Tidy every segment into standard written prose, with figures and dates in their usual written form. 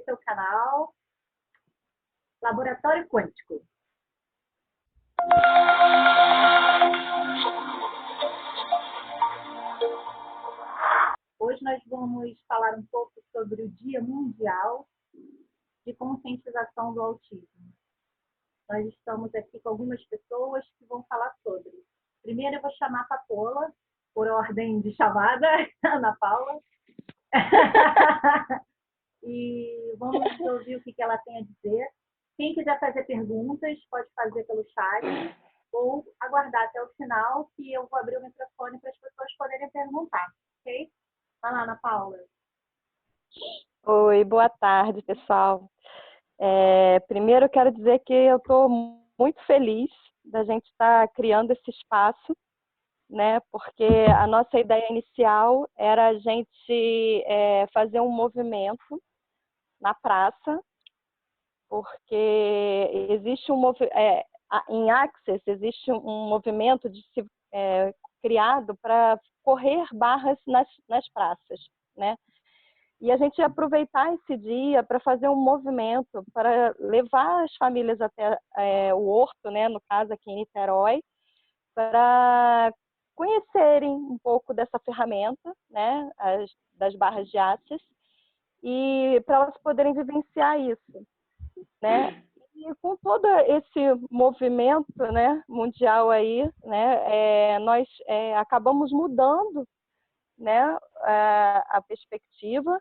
esse é o canal Laboratório Quântico. Hoje nós vamos falar um pouco sobre o Dia Mundial de Conscientização do Autismo. Nós estamos aqui com algumas pessoas que vão falar sobre. Primeiro eu vou chamar a Papola, por ordem de chamada, Ana Paula. E vamos ouvir o que ela tem a dizer. Quem quiser fazer perguntas, pode fazer pelo chat ou aguardar até o final, que eu vou abrir o microfone para as pessoas poderem perguntar, ok? Vai lá, Ana Paula. Oi, boa tarde, pessoal. Primeiro eu quero dizer que eu estou muito feliz da gente estar criando esse espaço, né? Porque a nossa ideia inicial era a gente fazer um movimento na praça, porque existe em Access existe um movimento criado para correr barras nas praças, né? E a gente ia aproveitar esse dia para fazer um movimento, para levar as famílias até o Horto, né, no caso aqui em Niterói, para conhecerem um pouco dessa ferramenta, né, das barras de Access, e para elas poderem vivenciar isso, né? E com todo esse movimento, né, mundial aí, né, nós acabamos mudando, né, a perspectiva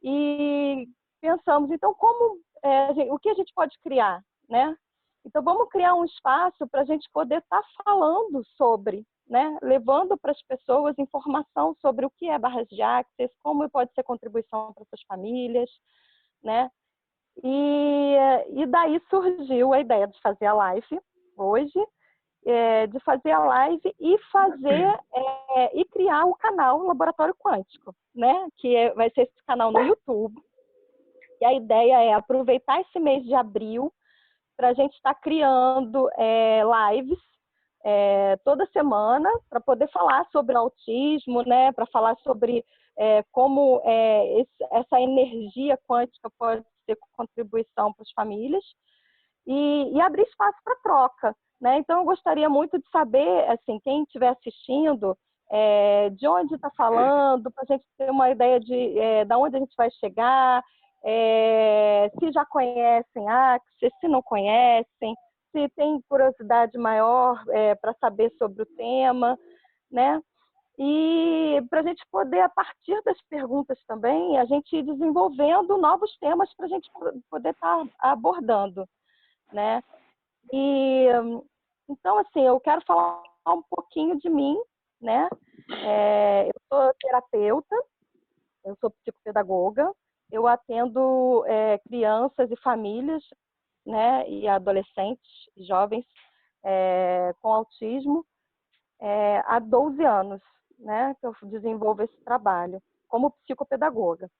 e pensamos, então, o que a gente pode criar, né? Então, vamos criar um espaço para a gente poder estar falando sobre, né, levando para as pessoas informação sobre o que é barras de Access, como pode ser contribuição para suas famílias, né? E daí surgiu a ideia de fazer a live hoje, de fazer a live e criar o canal Laboratório Quântico, né? Vai ser esse canal no YouTube. E a ideia é aproveitar esse mês de abril para a gente estar criando lives toda semana para poder falar sobre autismo, né? Para falar sobre como essa energia quântica pode ser contribuição para as famílias e abrir espaço para troca, né? Então, eu gostaria muito de saber, assim, quem estiver assistindo, de onde está falando, para a gente ter uma ideia de onde a gente vai chegar, se já conhecem Access, se não conhecem, se tem curiosidade maior para saber sobre o tema, né? E para a gente poder, a partir das perguntas também, a gente ir desenvolvendo novos temas para a gente poder estar abordando, né? E então, assim, eu quero falar um pouquinho de mim, né? Eu sou terapeuta, eu sou psicopedagoga, eu atendo crianças e famílias, né? E adolescentes, jovens com autismo há 12 anos, né? Que eu desenvolvo esse trabalho como psicopedagoga.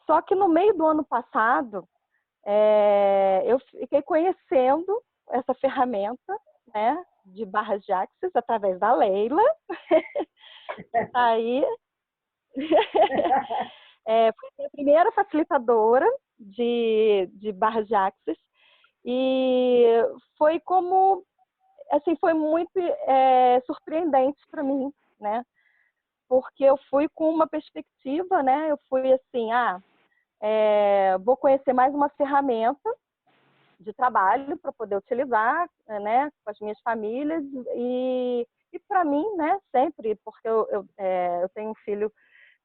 Só que no meio do ano passado, eu fiquei conhecendo essa ferramenta, né, de barras de Access através da Leila. Aí, fui a primeira facilitadora de barras de Access e foi foi muito surpreendente para mim, né? Porque eu fui com uma perspectiva, né? Eu fui assim, vou conhecer mais uma ferramenta de trabalho para poder utilizar, né, com as minhas famílias e para mim, né, sempre, porque eu tenho um filho,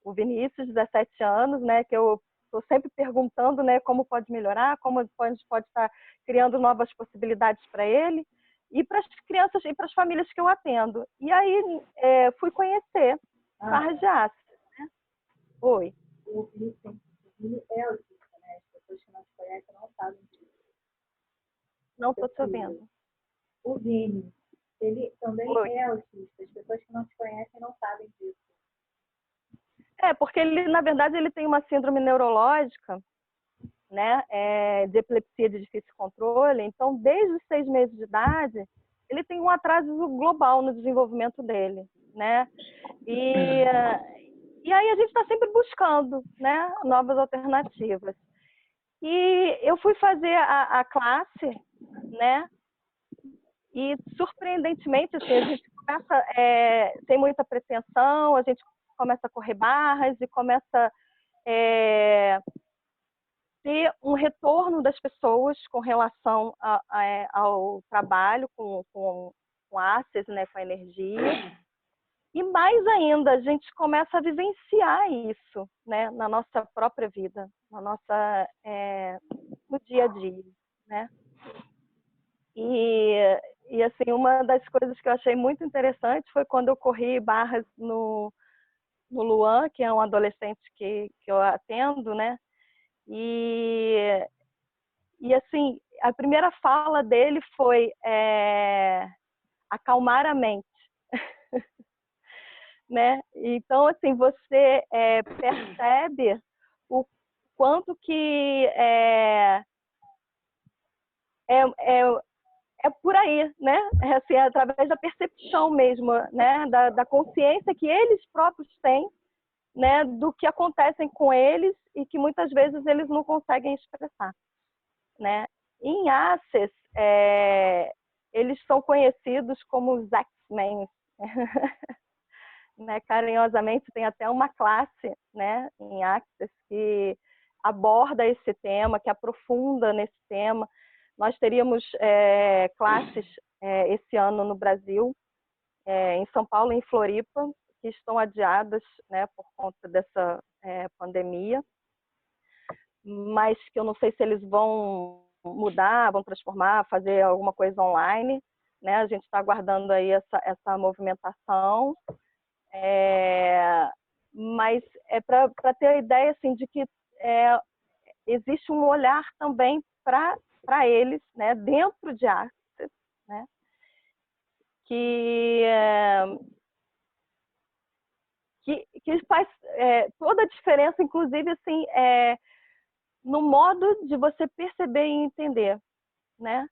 o Vinícius, de 17 anos, né, que eu estou sempre perguntando, né, como pode melhorar, como a gente pode estar criando novas possibilidades para ele e para as crianças e para as famílias que eu atendo. E aí fui conhecer barras de Access, né? Oi. O Vini é autista, né? As pessoas que não te conhecem não sabem disso. Não estou te ouvindo. O Vini, ele também é autista. As pessoas que não te conhecem não sabem disso. Porque ele, na verdade, ele tem uma síndrome neurológica, né, de epilepsia de difícil controle. Então, desde os 6 meses de idade, ele tem um atraso global no desenvolvimento dele, né? E aí a gente está sempre buscando, né, novas alternativas. E eu fui fazer a classe, né? E, surpreendentemente, assim, a gente começa sem muita pretensão, a gente começa a correr barras e começa a ter um retorno das pessoas com relação ao trabalho com Access, né, com a energia. E mais ainda, a gente começa a vivenciar isso, né, na nossa própria vida, no dia a dia, né? E assim, uma das coisas que eu achei muito interessante foi quando eu corri barras no Luan, que é um adolescente que eu atendo, né? E assim, a primeira fala dele foi acalmar a mente, né? Então, assim, você percebe o quanto que é, é, é por aí, né? Assim, é através da percepção mesmo, né? Da consciência que eles próprios têm, né? Do que acontecem com eles e que muitas vezes eles não conseguem expressar, né? Em Access, eles são conhecidos como os X-Men, né? Carinhosamente tem até uma classe, né? Em Access que aborda esse tema, que aprofunda nesse tema. Nós teríamos classes esse ano no Brasil, em São Paulo e em Floripa, que estão adiadas, né, por conta dessa pandemia, mas que eu não sei se eles vão mudar, vão transformar, fazer alguma coisa online, né? A gente está aguardando aí essa movimentação, mas é para ter a ideia assim de que existe um olhar também para eles, né, dentro de Access, né, que faz toda a diferença, inclusive assim, no modo de você perceber e entender, né?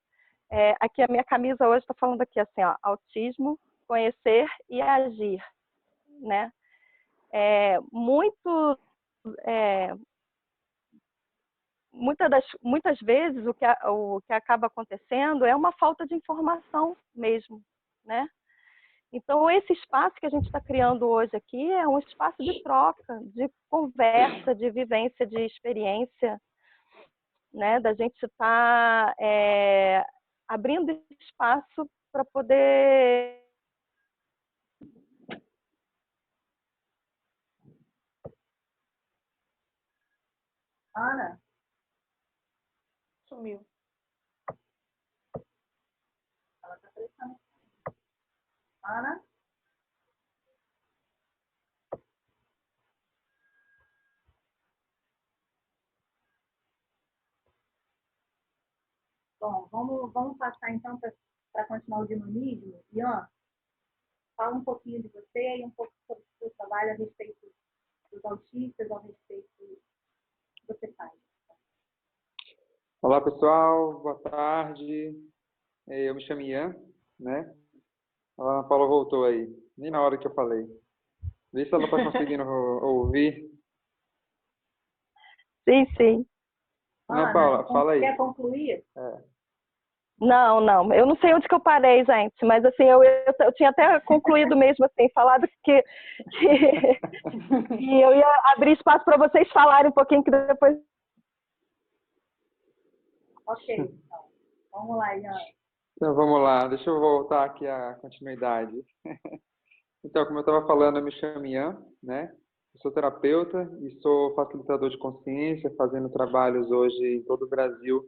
Aqui a minha camisa hoje está falando aqui assim, ó, autismo, conhecer e agir, né? Muito muitas vezes o que acaba acontecendo é uma falta de informação mesmo, né? Então, esse espaço que a gente está criando hoje aqui é um espaço de troca, de conversa, de vivência, de experiência, né? Da gente estar abrindo espaço para poder... Ana, Sumiu. ela está prestando. Ana? Bom, vamos passar então para continuar o dinamismo. Ian, fala um pouquinho de você e um pouco sobre o seu trabalho a respeito dos autistas, a respeito do que você faz. Olá, pessoal. Boa tarde. Eu me chamo Ian, né? A Ana Paula voltou aí, nem na hora que eu falei. Vê se ela está conseguindo ouvir. Sim, sim. Ana Ana, Paula, fala aí. quer concluir? Não. Eu não sei onde que eu parei, gente, mas assim, eu tinha até concluído mesmo assim, falado que eu ia abrir espaço para vocês falarem um pouquinho, que depois... Ok, então. Vamos lá, Ian. Então vamos lá, deixa eu voltar aqui à continuidade. Então, como eu estava falando, eu me chamo Ian, né? Eu sou terapeuta e sou facilitador de consciência, fazendo trabalhos hoje em todo o Brasil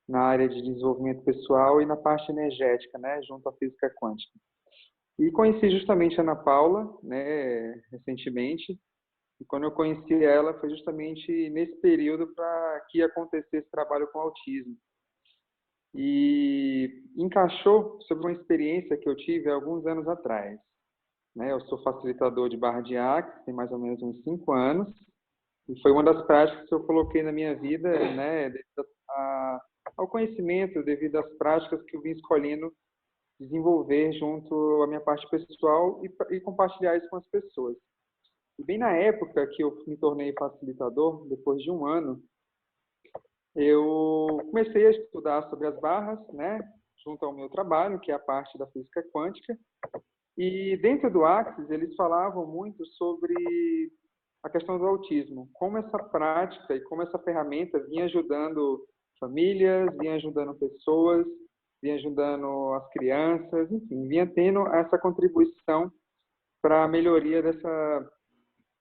na área de desenvolvimento pessoal e na parte energética, né? Junto à física quântica. E conheci justamente a Ana Paula, né, recentemente. E quando eu conheci ela, foi justamente nesse período para que acontecesse esse trabalho com autismo. E encaixou sobre uma experiência que eu tive há alguns anos atrás, né? Eu sou facilitador de barra de Access, tem mais ou menos uns 5 anos. E foi uma das práticas que eu coloquei na minha vida, né, devido ao conhecimento, devido às práticas que eu vim escolhendo desenvolver junto à minha parte pessoal e compartilhar isso com as pessoas. E bem na época que eu me tornei facilitador, depois de um ano, eu comecei a estudar sobre as barras, né, junto ao meu trabalho, que é a parte da física quântica. E dentro do Axis, eles falavam muito sobre a questão do autismo, como essa prática e como essa ferramenta vinha ajudando famílias, vinha ajudando pessoas, vinha ajudando as crianças, enfim, vinha tendo essa contribuição para a melhoria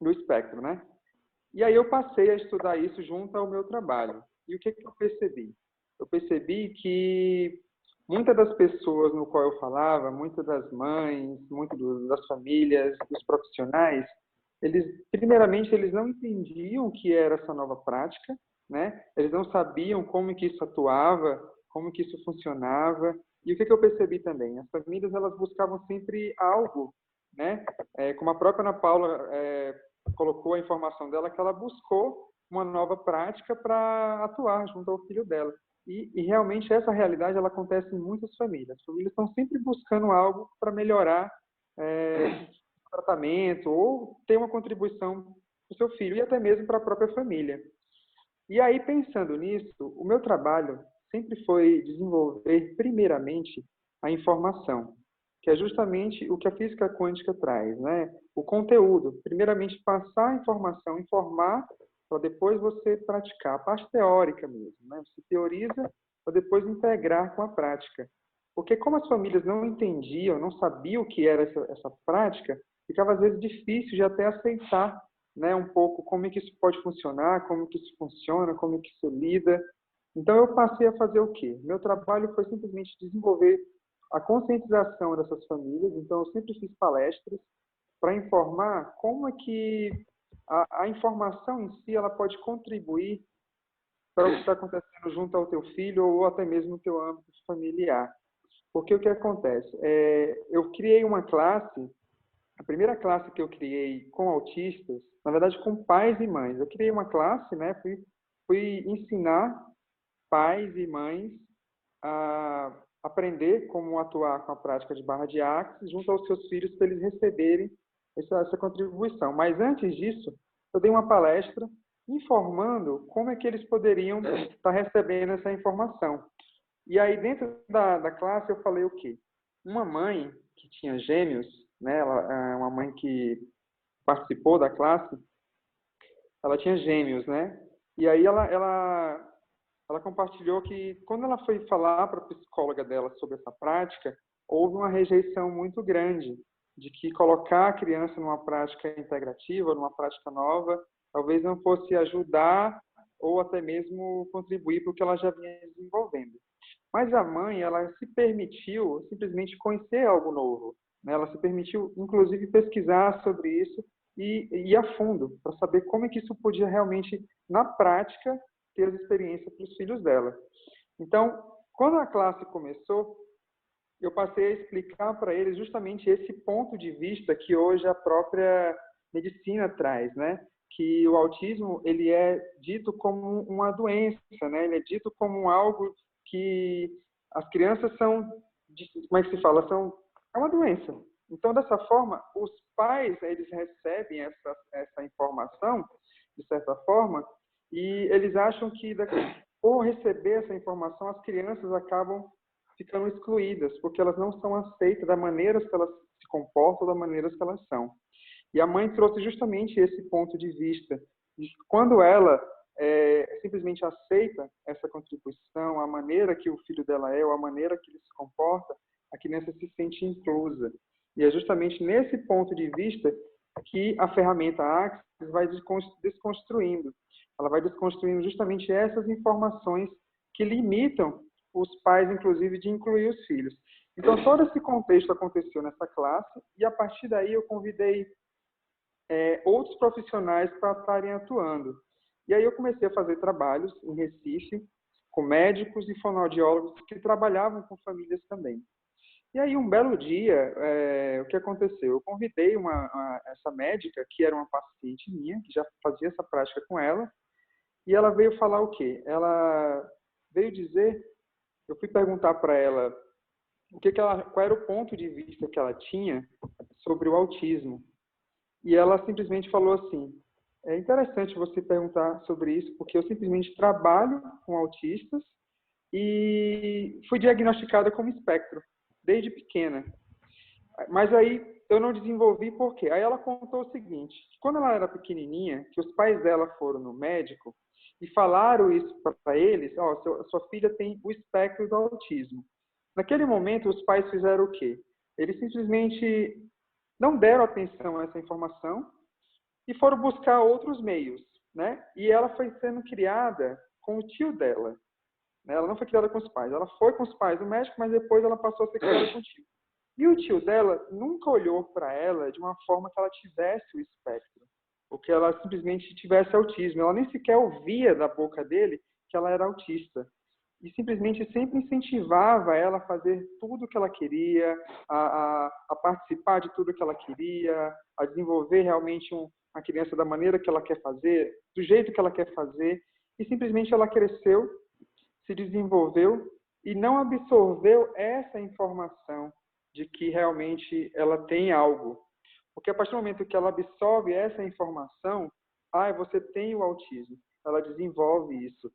do espectro, né? E aí eu passei a estudar isso junto ao meu trabalho. E o que eu percebi? Eu percebi que muitas das pessoas no qual eu falava, muitas das mães, muitas das famílias, dos profissionais, primeiramente, eles não entendiam o que era essa nova prática, né? Eles não sabiam como que isso atuava, como que isso funcionava. E o que eu percebi também? As famílias, elas buscavam sempre algo, né? Como a própria Ana Paula colocou a informação dela, que ela buscou uma nova prática para atuar junto ao filho dela. E realmente essa realidade ela acontece em muitas famílias. As famílias estão sempre buscando algo para melhorar o tratamento ou ter uma contribuição para o seu filho e até mesmo para a própria família. E aí, pensando nisso, o meu trabalho sempre foi desenvolver, primeiramente, a informação, que é justamente o que a física quântica traz, né? O conteúdo. Primeiramente, passar a informação, informar, para depois você praticar. A parte teórica mesmo, né? Você teoriza, para depois integrar com a prática. Porque como as famílias não entendiam, não sabiam o que era essa prática, ficava às vezes difícil de até aceitar, né, um pouco como é que isso pode funcionar, como que isso funciona, como que isso lida. Então eu passei a fazer o quê? Meu trabalho foi simplesmente desenvolver a conscientização dessas famílias. Então eu sempre fiz palestras para informar como é que a informação em si ela pode contribuir para o que está acontecendo junto ao teu filho ou até mesmo no teu âmbito familiar. Porque o que acontece? Eu criei uma classe, a primeira classe que eu criei com autistas, na verdade com pais e mães. Eu criei uma classe, né? Fui ensinar pais e mães a aprender como atuar com a prática de barra de Axis junto aos seus filhos para eles receberem essa contribuição. Mas antes disso, eu dei uma palestra informando como é que eles poderiam estar recebendo essa informação. E aí, dentro da classe, eu falei o quê? Uma mãe que tinha gêmeos, né, uma mãe que participou da classe, ela tinha gêmeos, né? E aí ela compartilhou que quando ela foi falar para a psicóloga dela sobre essa prática, houve uma rejeição muito grande de que colocar a criança numa prática integrativa, numa prática nova, talvez não fosse ajudar ou até mesmo contribuir para o que ela já vinha desenvolvendo. Mas a mãe, ela se permitiu simplesmente conhecer algo novo, né? Ela se permitiu, inclusive, pesquisar sobre isso e ir a fundo, para saber como é que isso podia realmente, na prática, ter as experiências para os filhos dela. Então, quando a classe começou, eu passei a explicar para eles justamente esse ponto de vista que hoje a própria medicina traz, né? Que o autismo ele é dito como uma doença, né? Ele é dito como algo que as crianças são, como é que se fala, é uma doença. Então, dessa forma, os pais eles recebem essa informação de certa forma e eles acham que por receber essa informação as crianças acabam ficando excluídas, porque elas não são aceitas da maneira que elas se comportam, da maneira que elas são. E a mãe trouxe justamente esse ponto de vista. De quando ela simplesmente aceita essa contribuição, a maneira que o filho dela é, ou a maneira que ele se comporta, a criança se sente inclusa. E é justamente nesse ponto de vista que a ferramenta Axis vai desconstruindo. Ela vai desconstruindo justamente essas informações que limitam os pais, inclusive, de incluir os filhos. Então, todo esse contexto aconteceu nessa classe e, a partir daí, eu convidei outros profissionais para estarem atuando. E aí eu comecei a fazer trabalhos em Recife com médicos e fonoaudiólogos que trabalhavam com famílias também. E aí, um belo dia, o que aconteceu? Eu convidei essa médica, que era uma paciente minha, que já fazia essa prática com ela, e ela veio falar o quê? Ela veio dizer, eu fui perguntar para ela qual era o ponto de vista que ela tinha sobre o autismo. E ela simplesmente falou assim, É interessante você perguntar sobre isso, porque eu simplesmente trabalho com autistas e fui diagnosticada como espectro, desde pequena. Mas aí eu não desenvolvi por quê? Aí ela contou o seguinte, que quando ela era pequenininha, que os pais dela foram no médico e falaram isso para eles, ó, sua filha tem o espectro do autismo. Naquele momento, os pais fizeram o quê? Eles simplesmente não deram atenção a essa informação e foram buscar outros meios, né? E ela foi sendo criada com o tio dela, né? Ela não foi criada com os pais. Ela foi com os pais do médico, mas depois ela passou a ser criada com o tio. E o tio dela nunca olhou para ela de uma forma que ela tivesse o espectro, ou que ela simplesmente tivesse autismo. Ela nem sequer ouvia da boca dele que ela era autista. E simplesmente sempre incentivava ela a fazer tudo o que ela queria, a participar de tudo que ela queria, a desenvolver realmente a criança da maneira que ela quer fazer, do jeito que ela quer fazer. E simplesmente ela cresceu, se desenvolveu e não absorveu essa informação de que realmente ela tem algo. Porque a partir do momento que ela absorve essa informação, você tem o autismo, ela desenvolve isso,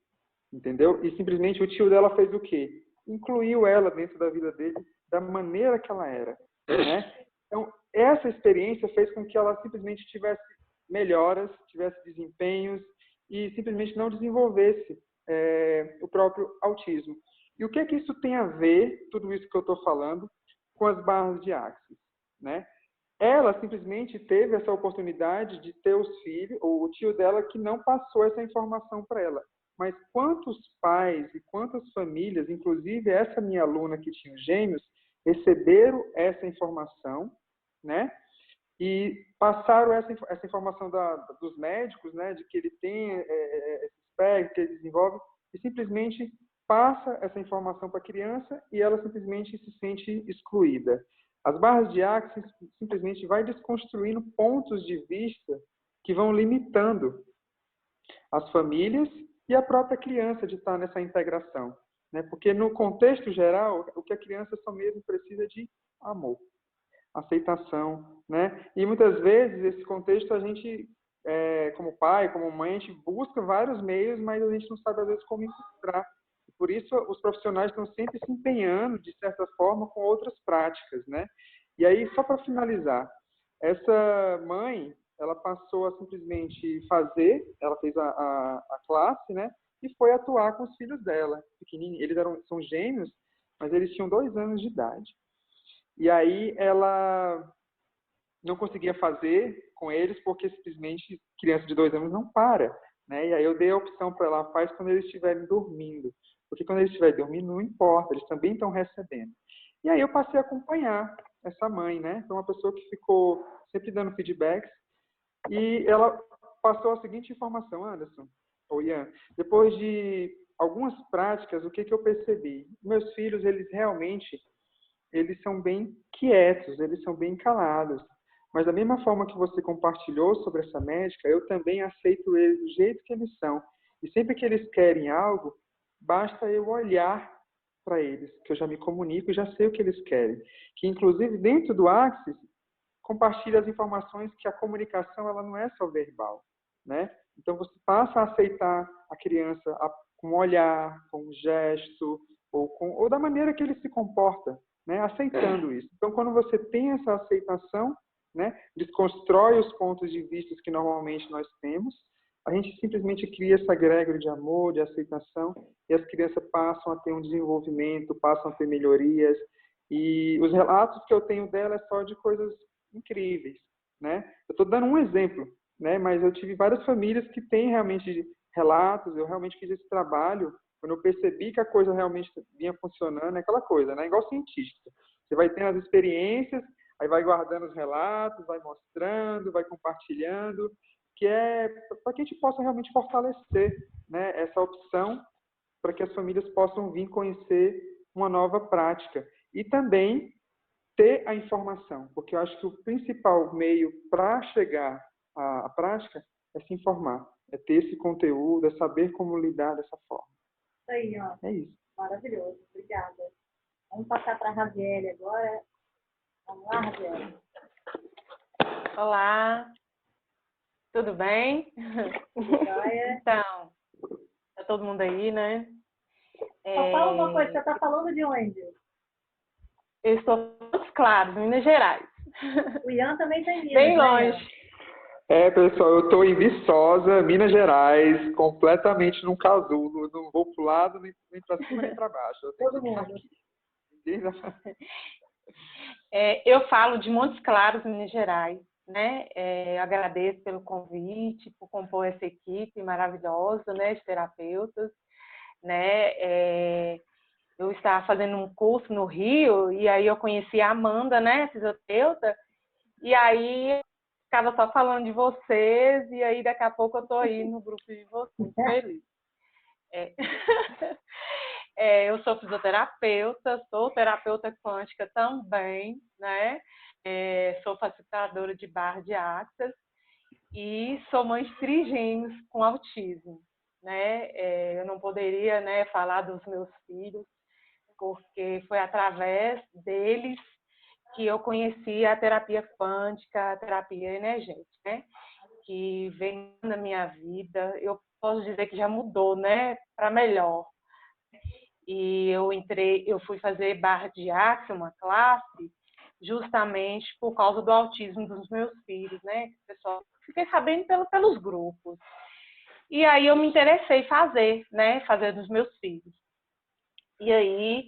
entendeu? E simplesmente o tio dela fez o quê? Incluiu ela dentro da vida dele da maneira que ela era, né? Então, essa experiência fez com que ela simplesmente tivesse melhoras, tivesse desempenhos e simplesmente não desenvolvesse o próprio autismo. E o que é que isso tem a ver, tudo isso que eu estou falando, com as barras de Axis, né? Ela simplesmente teve essa oportunidade de ter os filhos, ou o tio dela que não passou essa informação para ela. Mas quantos pais e quantas famílias, inclusive essa minha aluna que tinha os gêmeos, receberam essa informação, né? E passaram essa informação dos médicos, né? De que ele tem esse espectro, que ele desenvolve, e simplesmente passa essa informação para a criança e ela simplesmente se sente excluída. As barras de Axis simplesmente vai desconstruindo pontos de vista que vão limitando as famílias e a própria criança de estar nessa integração, né? Porque no contexto geral, o que a criança só mesmo precisa de amor, aceitação, né? E muitas vezes esse contexto a gente, como pai, como mãe, a gente busca vários meios, mas a gente não sabe às vezes como encontrar. Por isso os profissionais estão sempre se empenhando de certa forma com outras práticas, né? E aí só para finalizar, essa mãe ela passou a simplesmente ela fez a classe, né? E foi atuar com os filhos dela, pequenininhos. Eles são gêmeos, mas eles tinham 2 anos de idade. E aí ela não conseguia fazer com eles porque simplesmente criança de 2 anos não para, né? E aí eu dei a opção para ela, faz quando eles estiverem dormindo, porque quando eles estiverem dormindo não importa, eles também estão recebendo. E aí eu passei a acompanhar essa mãe, né? Foi uma pessoa que ficou sempre dando feedbacks e ela passou a seguinte informação, Anderson, ou Ian, depois de algumas práticas, o que eu percebi? Meus filhos, eles são bem quietos, eles são bem calados. Mas da mesma forma que você compartilhou sobre essa médica, eu também aceito eles do jeito que eles são. E sempre que eles querem algo, basta eu olhar para eles, que eu já me comunico e já sei o que eles querem. Que inclusive dentro do Axis, compartilha as informações que a comunicação ela não é só verbal, né? Então você passa a aceitar a criança com um olhar, com um gesto, ou da maneira que ele se comporta, né? Aceitando isso. Então quando você tem essa aceitação, né? Desconstrói os pontos de vista que normalmente nós temos, a gente simplesmente cria essa egrégora de amor, de aceitação, e as crianças passam a ter um desenvolvimento, passam a ter melhorias, e os relatos que eu tenho dela é só de coisas incríveis, né? Eu estou dando um exemplo, né? Mas eu tive várias famílias que têm realmente relatos, eu realmente fiz esse trabalho, quando eu percebi que a coisa realmente vinha funcionando, é aquela coisa, né? Igual cientista. Você vai tendo as experiências, aí vai guardando os relatos, vai mostrando, vai compartilhando, que é para que a gente possa realmente fortalecer, né, essa opção para que as famílias possam vir conhecer uma nova prática. E também ter a informação, porque eu acho que o principal meio para chegar à prática é se informar, é ter esse conteúdo, é saber como lidar dessa forma. Isso aí, ó. É isso. Maravilhoso, obrigada. Vamos passar para a Raziele agora. Vamos lá, Raziele. Olá. Tudo bem? Joia. Então, tá todo mundo aí, né? Só fala uma coisa, você está falando de onde? Eu estou em Montes Claros, Minas Gerais. O Ian também tem Minas, Bem né, longe. É, pessoal, eu estou em Viçosa, Minas Gerais, completamente num casulo. Eu não vou pro lado, nem para cima, nem para baixo. Eu tenho Todo que ficar mundo. aqui. Ninguém vai- Eu falo de Montes Claros, Minas Gerais, né? Agradeço pelo convite, por compor essa equipe maravilhosa, né, de terapeutas, né? Eu estava fazendo um curso no Rio e aí eu conheci a Amanda, né, fisioterapeuta, e aí ficava só falando de vocês e aí daqui a pouco eu tô aí no grupo de vocês, feliz. É. Eu sou fisioterapeuta, sou terapeuta quântica também, né? Sou facilitadora de barra de axis e sou mãe de trigêmeos com autismo, né? Eu não poderia, né, falar dos meus filhos, porque foi através deles que eu conheci a terapia quântica, a terapia energética, né? Que vem na minha vida. Eu posso dizer que já mudou, né, para melhor. E eu fui fazer barra de axis, uma classe, justamente por causa do autismo dos meus filhos, né? Pessoal, fiquei sabendo pelos grupos. E aí eu me interessei em fazer, né? Fazer dos meus filhos. E aí,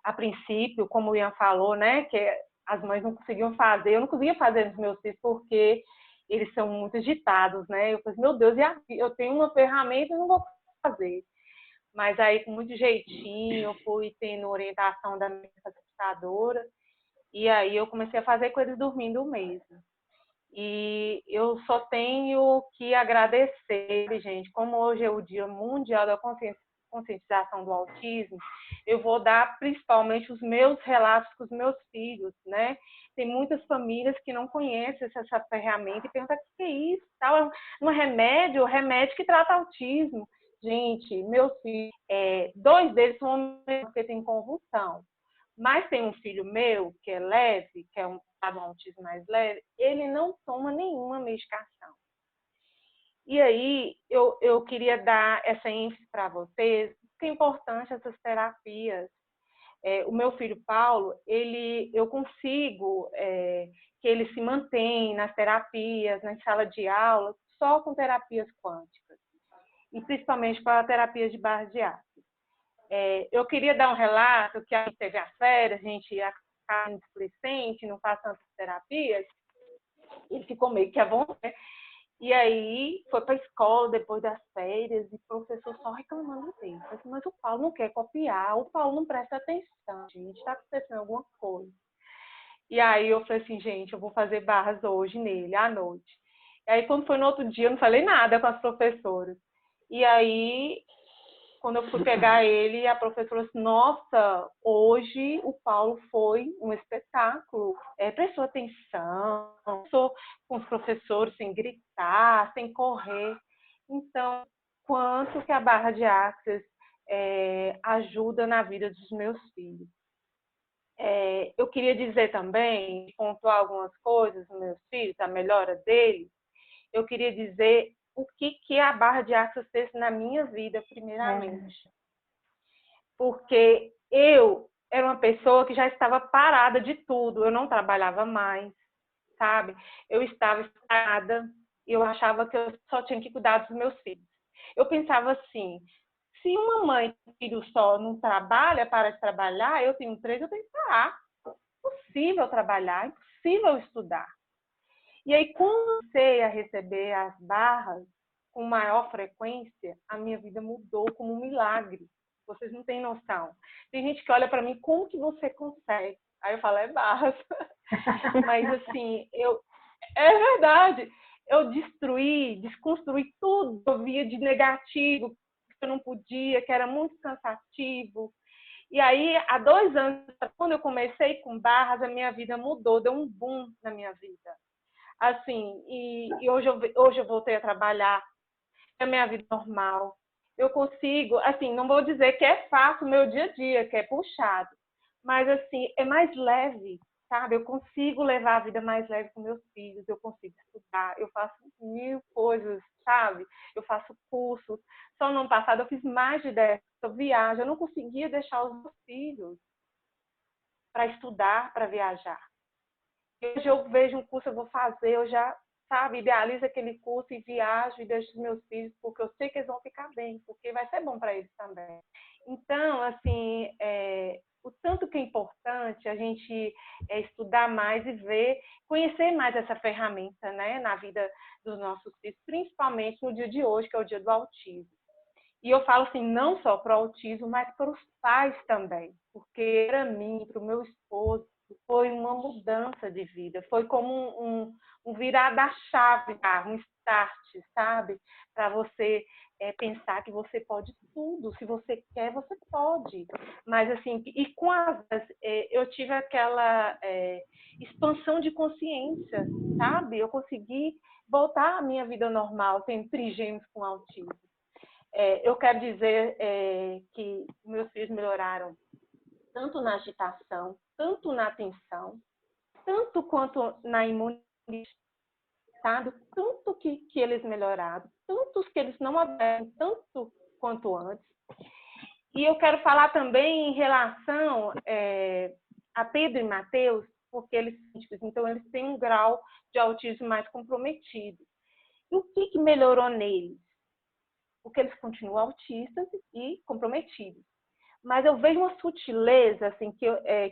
a princípio, como o Ian falou, né? Que as mães não conseguiam fazer, eu não conseguia fazer dos meus filhos porque eles são muito agitados, né? Eu falei, meu Deus, eu tenho uma ferramenta e não vou fazer. Mas aí, com muito jeitinho, eu fui tendo orientação da minha facilitadora e aí eu comecei a fazer com eles dormindo mesmo. E eu só tenho que agradecer, gente, como hoje é o Dia Mundial da Conscientização do Autismo, eu vou dar principalmente os meus relatos com os meus filhos, né? Tem muitas famílias que não conhecem essa ferramenta e perguntam, o que é isso? Tal, um remédio que trata autismo. Gente, meus filhos, 2 deles são porque têm convulsão. Mas tem um filho meu que é leve, que é um autismo mais leve, ele não toma nenhuma medicação. E aí eu queria dar essa ênfase para vocês, porque é importante essas terapias. O meu filho Paulo, eu consigo que ele se mantenha nas terapias, na sala de aula, só com terapias quânticas, e principalmente para a terapia de barra de axis. Eu queria dar um relato que a gente teve as férias, a gente acaba displicente, não faz tantas terapias, ele ficou meio que à vontade. E aí foi para a escola depois das férias e o professor só reclamando dele. Mas o Paulo não quer copiar, o Paulo não presta atenção, gente, está acontecendo alguma coisa. E aí eu falei assim, gente, eu vou fazer barras hoje nele, à noite. E aí quando foi no outro dia, eu não falei nada com as professoras. E aí, quando eu fui pegar ele, a professora falou assim, nossa, hoje o Paulo foi um espetáculo. Prestou atenção, prestou com os professores sem gritar, sem correr. Então, quanto que a barra de axis ajuda na vida dos meus filhos. Eu queria dizer também, pontuar algumas coisas dos meus filhos, a melhora deles. Eu queria dizer o que a barra de axis fez na minha vida, primeiramente. Porque eu era uma pessoa que já estava parada de tudo, eu não trabalhava mais, sabe? Eu estava estagnada e eu achava que eu só tinha que cuidar dos meus filhos. Eu pensava assim, se uma mãe com filho só não trabalha, para de trabalhar, eu tenho 3, eu tenho que parar. É impossível trabalhar, é impossível estudar. E aí, comecei a receber as barras com maior frequência, a minha vida mudou como um milagre. Vocês não têm noção. Tem gente que olha para mim, como que você consegue? Aí eu falo, barras. Mas assim, é verdade. Eu desconstruí tudo que eu via de negativo, que eu não podia, que era muito cansativo. E aí, há 2 anos, quando eu comecei com barras, a minha vida mudou, deu um boom na minha vida. Assim, e hoje eu voltei a trabalhar, é a minha vida normal. Eu consigo, assim, não vou dizer que é fácil o meu dia a dia, que é puxado, mas assim, é mais leve, sabe? Eu consigo levar a vida mais leve com meus filhos, eu consigo estudar, eu faço mil coisas, sabe? Eu faço cursos. Só no ano passado eu fiz mais de 10, eu viajo, eu não conseguia deixar os meus filhos para estudar, para viajar. Hoje eu vejo um curso, eu vou fazer, eu já, sabe, idealizo aquele curso e viajo e deixo os meus filhos, porque eu sei que eles vão ficar bem, porque vai ser bom para eles também. Então, assim, o tanto que é importante a gente estudar mais e ver, conhecer mais essa ferramenta, né, na vida dos nossos filhos, principalmente no dia de hoje, que é o dia do autismo. E eu falo assim, não só para o autismo, mas para os pais também, porque para mim, para o meu esposo, foi uma mudança de vida, foi como um virar da chave, um start, sabe? Para você pensar que você pode tudo, se você quer, você pode. Mas assim, e com eu tive aquela expansão de consciência, sabe? Eu consegui voltar à minha vida normal, tendo trigêmeos com autismo. Eu quero dizer que meus filhos melhoraram tanto na agitação, tanto na atenção, tanto quanto na imunidade, sabe? Tanto que eles melhoraram, tantos que eles não aderem, tanto quanto antes. E eu quero falar também em relação a Pedro e Mateus, porque eles têm um grau de autismo mais comprometido. E o que melhorou neles? Porque eles continuam autistas e comprometidos. Mas eu vejo uma sutileza assim que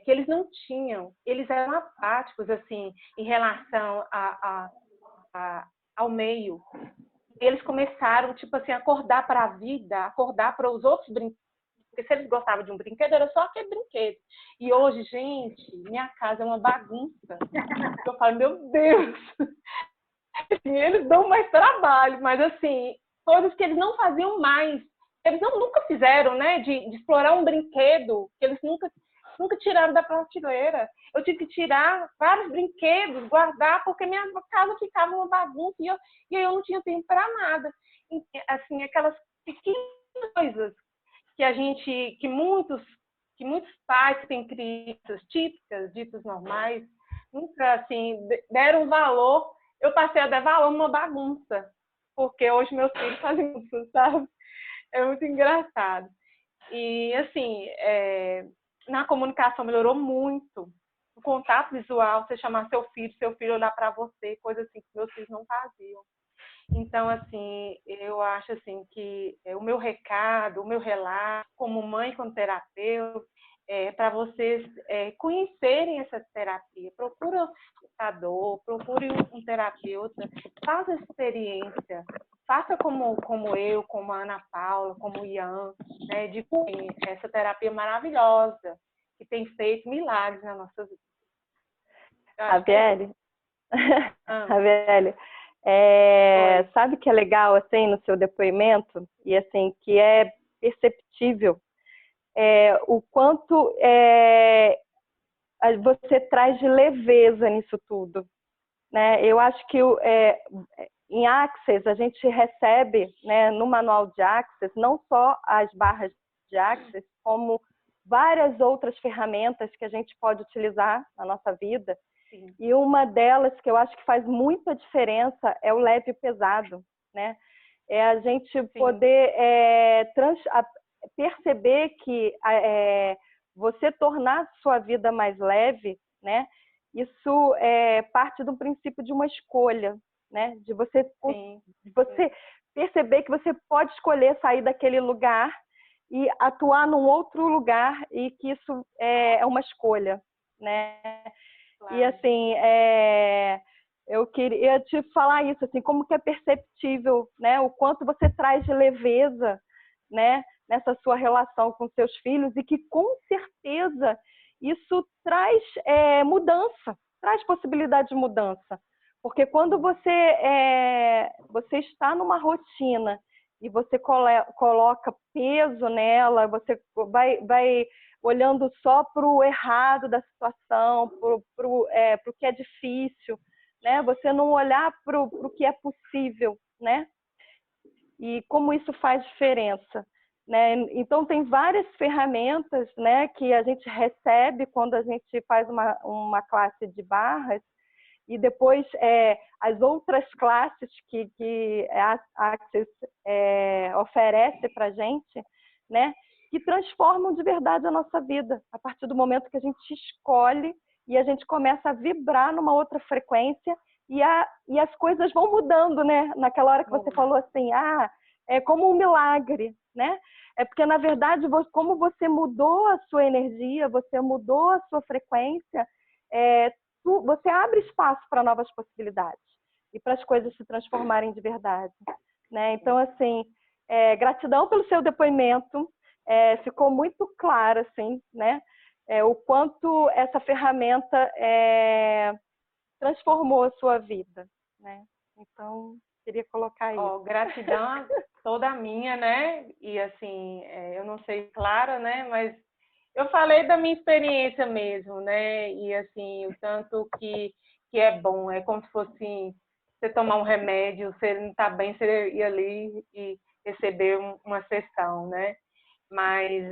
eles não tinham. Eles eram apáticos assim em relação ao meio. Eles começaram tipo assim a acordar para a vida, acordar para os outros brinquedos. Porque se eles gostavam de um brinquedo, era só aquele brinquedo. E hoje, gente, minha casa é uma bagunça. Eu falo, meu Deus! Eles dão mais trabalho, mas assim, coisas que eles não faziam mais. Eles nunca fizeram, né? De explorar um brinquedo que eles nunca tiraram da prateleira. Eu tive que tirar vários brinquedos, guardar, porque minha casa ficava uma bagunça e eu não tinha tempo para nada. Assim, aquelas pequenas coisas que muitos pais que têm crianças típicas, ditas normais, nunca assim deram valor. Eu passei a dar valor numa bagunça, porque hoje meus filhos fazem isso, sabe? É muito engraçado. E, assim, na comunicação melhorou muito. O contato visual, você chamar seu filho olhar para você, coisa assim que meus filhos não faziam. Então, assim, eu acho assim que o meu recado, o meu relato, como mãe, como terapeuta, para vocês conhecerem essa terapia. Procure um educador, procure um terapeuta, faça a experiência, faça como eu, como a Ana Paula, como o Ian, né, de conhecer essa terapia maravilhosa que tem feito milagres na nossa vida. Raviele, sabe que é legal assim no seu depoimento e assim que é perceptível o quanto você traz de leveza nisso tudo, né? Eu acho que em Access a gente recebe, né, no manual de Access não só as barras de Access, como várias outras ferramentas que a gente pode utilizar na nossa vida. Sim. E uma delas que eu acho que faz muita diferença é o leve e pesado, né? É a gente Sim. poder perceber que você tornar sua vida mais leve, né? Isso parte do princípio de uma escolha, né? De você perceber que você pode escolher sair daquele lugar e atuar num outro lugar e que isso é uma escolha, né? Claro. E assim, eu queria te falar isso, assim, como que é perceptível, né? O quanto você traz de leveza, né? Nessa sua relação com seus filhos e que com certeza isso traz mudança, traz possibilidade de mudança. Porque quando você está numa rotina e você coloca peso nela, você vai olhando só para o errado da situação, para o que é difícil, né? Você não olhar para o que é possível, né? E como isso faz diferença. né? Então, tem várias ferramentas, né, que a gente recebe quando a gente faz uma classe de barras, e depois as outras classes que a Axis oferece para a gente, né, que transformam de verdade a nossa vida, a partir do momento que a gente escolhe e a gente começa a vibrar numa outra frequência e as coisas vão mudando, né? Naquela hora que você falou assim, é como um milagre, né? É porque, na verdade, como você mudou a sua energia, você mudou a sua frequência, você abre espaço para novas possibilidades e para as coisas se transformarem de verdade, né? Então, assim, gratidão pelo seu depoimento. Ficou muito claro, assim, né? O quanto essa ferramenta transformou a sua vida, né? Então, queria colocar isso. Gratidão toda minha, né? E assim, eu não sei, Clara, né? Mas eu falei da minha experiência mesmo, né? E assim, o tanto que é bom, é como se fosse você tomar um remédio, você não está bem, você ir ali e receber uma sessão, né? Mas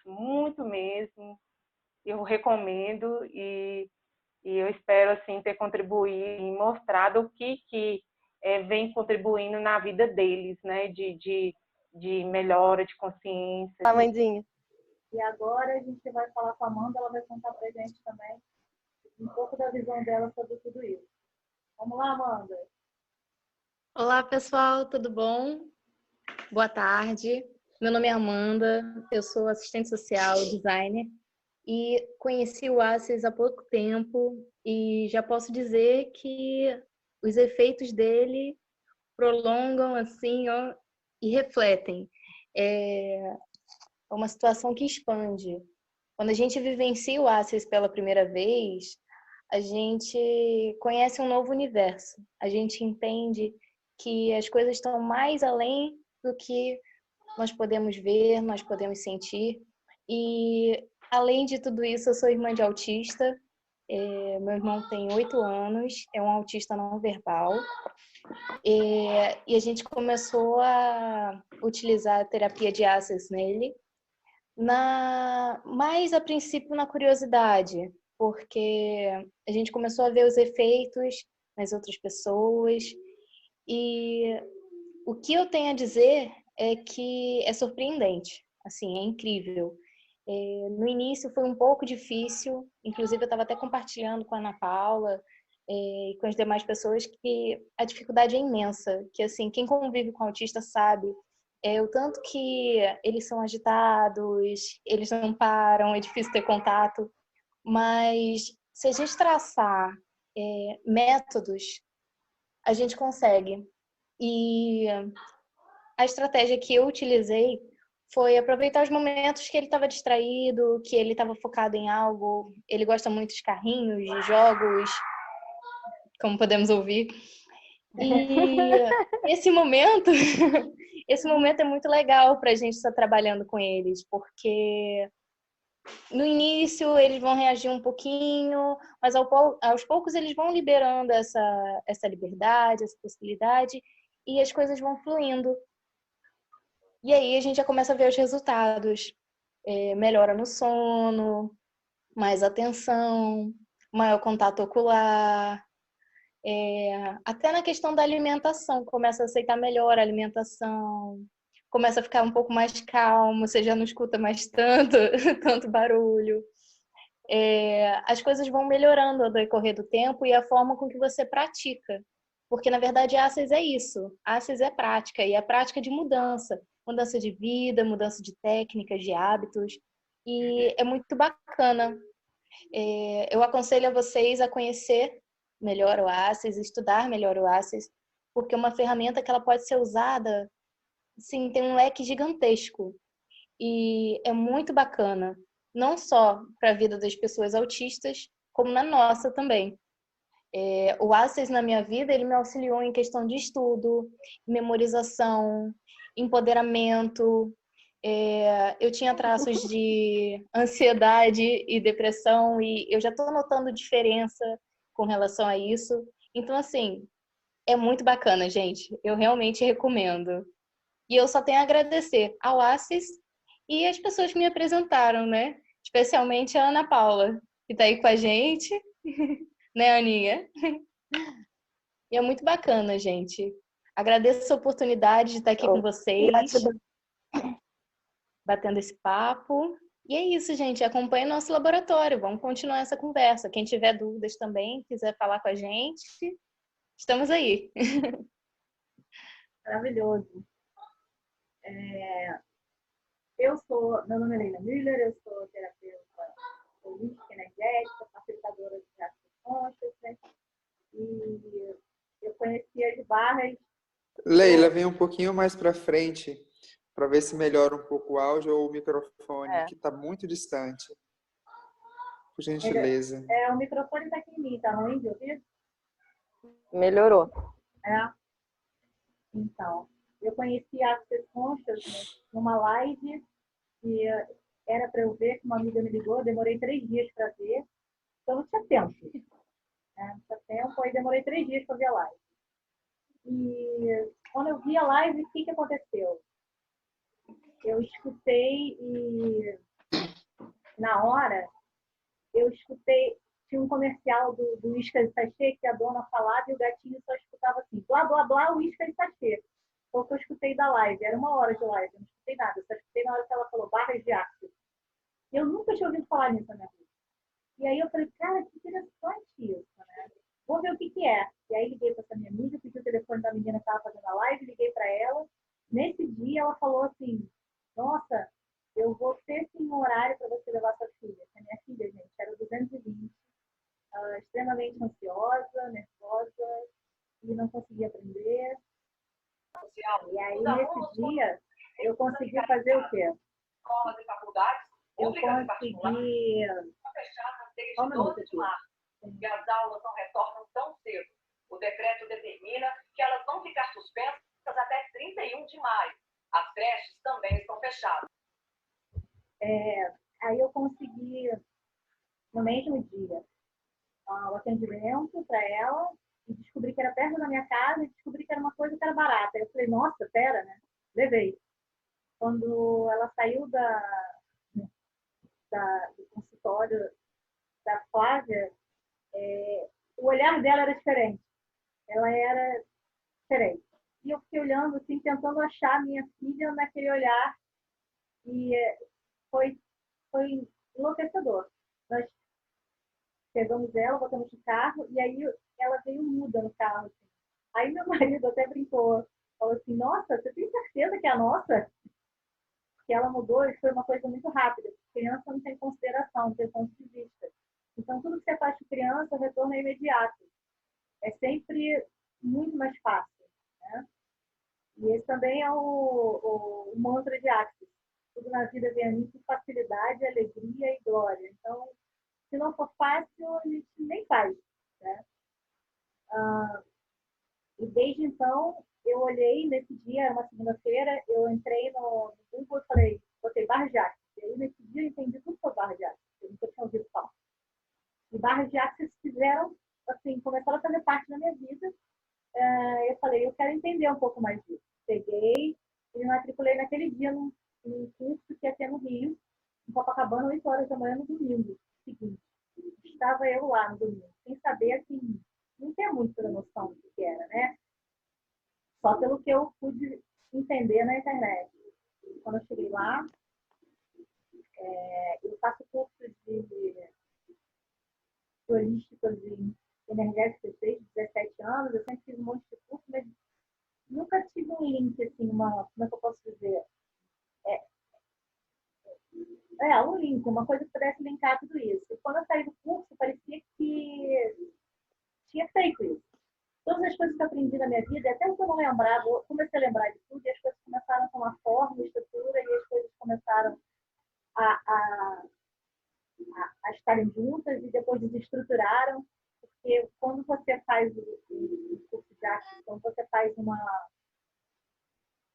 muito mesmo, eu recomendo e eu espero assim ter contribuído e mostrado o que vem contribuindo na vida deles, né? De melhora de consciência. Amandinha. E agora a gente vai falar com a Amanda, ela vai contar pra gente também um pouco da visão dela sobre tudo isso. Vamos lá, Amanda? Olá, pessoal, tudo bom? Boa tarde. Meu nome é Amanda, eu sou assistente social, designer, e conheci o Access há pouco tempo e já posso dizer que os efeitos dele prolongam assim, ó, e refletem. É uma situação que expande. Quando a gente vivencia o Access pela primeira vez, a gente conhece um novo universo. A gente entende que as coisas estão mais além do que nós podemos ver, nós podemos sentir. E, além de tudo isso, eu sou irmã de autista. Meu irmão tem 8 anos, é um autista não verbal. E a gente começou a utilizar a terapia de Access nele, mais a princípio na curiosidade, porque a gente começou a ver os efeitos nas outras pessoas. E o que eu tenho a dizer é que é surpreendente, assim, é incrível. No início foi um pouco difícil, inclusive eu estava até compartilhando com a Ana Paula e com as demais pessoas que a dificuldade é imensa, que assim, quem convive com autista sabe o tanto que eles são agitados, eles não param, é difícil ter contato, mas se a gente traçar métodos, a gente consegue. E a estratégia que eu utilizei foi aproveitar os momentos que ele estava distraído, que ele estava focado em algo. Ele gosta muito de carrinhos, de jogos, como podemos ouvir. E esse momento é muito legal para a gente estar trabalhando com eles, porque no início eles vão reagir um pouquinho, mas aos poucos eles vão liberando essa liberdade, essa possibilidade, e as coisas vão fluindo. E aí a gente já começa a ver os resultados. Melhora no sono, mais atenção, maior contato ocular, até na questão da alimentação, começa a aceitar melhor a alimentação, começa a ficar um pouco mais calmo, você já não escuta mais tanto barulho. As coisas vão melhorando ao decorrer do tempo e a forma com que você pratica. Porque, na verdade, Access é isso. Access é prática, e é prática de mudança. Mudança de vida, mudança de técnicas, de hábitos. E é muito bacana. Eu aconselho a vocês a conhecer melhor o Access, estudar melhor o Access, porque é uma ferramenta que ela pode ser usada, sim, tem um leque gigantesco. E é muito bacana, não só para a vida das pessoas autistas, como na nossa também. O Access na minha vida, ele me auxiliou em questão de estudo, memorização, empoderamento. Eu tinha traços de ansiedade e depressão e eu já estou notando diferença com relação a isso. Então, assim, é muito bacana, gente. Eu realmente recomendo. E eu só tenho a agradecer ao Assis e as pessoas que me apresentaram, né? Especialmente a Ana Paula, que está aí com a gente, né, Aninha? E é muito bacana, gente. Agradeço a oportunidade de estar aqui com vocês, batendo esse papo. E é isso, gente. Acompanhe nosso laboratório. Vamos continuar essa conversa. Quem tiver dúvidas também, quiser falar com a gente, estamos aí. Maravilhoso. Meu nome é Leila Müller, eu sou terapeuta holística energética, facilitadora de práticas consciências, e eu conheci as barras. Leila, vem um pouquinho mais para frente para ver se melhora um pouco o áudio ou o microfone, que está muito distante. Por gentileza. O microfone está aqui em mim, tá ruim de ouvir? Melhorou. Então, eu conheci a Access Consciousness numa live que era para eu ver, que uma amiga me ligou, demorei 3 dias para ver, então não tinha tempo. Não tinha tempo, aí demorei 3 dias para ver a live. E quando eu vi a live, o que aconteceu? Eu escutei e na hora eu escutei, tinha um comercial do Whiskas e Sachê que a dona falava e o gatinho só escutava assim, blá, blá, blá, Whiskas e Sachê. Foi o que eu escutei da live, era 1 hora de live, eu não escutei nada, eu só escutei na hora que ela falou barras de Access. E eu nunca tinha ouvido falar nisso na minha vida. E aí eu falei, cara, que interessante isso, né? Vou ver o que é. E aí liguei para essa minha amiga, pedi o telefone da menina que estava fazendo a live, liguei para ela. Nesse dia ela falou assim, nossa, eu vou ter sim um horário para você levar sua filha. A minha filha, gente, era 220, extremamente ansiosa, nervosa, e não conseguia aprender. E aí, nesse dia, eu consegui fazer o quê? Eu consegui... Só um minuto aqui. E as aulas não retornam tão cedo. O decreto determina que elas vão ficar suspensas até 31 de maio. As creches também estão fechadas. Aí eu consegui, no mesmo dia, o atendimento para ela e descobri que era perto da minha casa e descobri que era uma coisa que era barata. Aí eu falei, nossa, pera, né? Levei. Quando ela saiu do consultório da Flávia, o olhar dela era diferente. Ela era diferente. E eu fiquei olhando, assim, tentando achar minha filha naquele olhar. E foi enlouquecedor. Nós pegamos ela, botamos no carro, e aí ela veio muda no carro. Assim. Aí meu marido até brincou, falou assim, nossa, você tem certeza que é a nossa? Que ela mudou e foi uma coisa muito rápida. Criança não tem consideração, não tem ponto de vista. Então, tudo que você faz com criança, o retorno é imediato. É sempre muito mais fácil. Né? E esse também é o mantra de Axis. Tudo na vida vem a mim com facilidade, alegria e glória. Então, se não for fácil, a gente nem faz. Né? E desde então, eu olhei nesse dia, era uma segunda-feira, eu entrei no Google e falei, botei barras de Axis. E aí, nesse dia, eu entendi tudo sobre barras de Axis. Eu nunca tinha ouvido falar. E barras de Axis fizeram, assim, começaram a fazer parte da minha vida. Eu falei, eu quero entender um pouco mais disso. Peguei e me matriculei naquele dia num curso que ia ter no Rio, em Copacabana, 8 horas da manhã, no domingo seguinte. Estava eu lá no domingo, sem saber, assim, não ter muita noção do que era, né? Só pelo que eu pude entender na internet. Quando eu cheguei lá, eu faço cursos de holísticos e energéticos desde 17 anos, eu sempre fiz um monte de curso, mas nunca tive um link, assim, como é que eu posso dizer? Um link, uma coisa que pudesse linkar tudo isso. E quando eu saí do curso, parecia que tinha feito isso. Todas as coisas que eu aprendi na minha vida, até o que eu não lembrava, eu comecei a lembrar de tudo, e as coisas começaram a tomar forma, estrutura, e as coisas começaram a estarem juntas, e depois desestruturaram, porque quando você faz o curso de Axis, quando você faz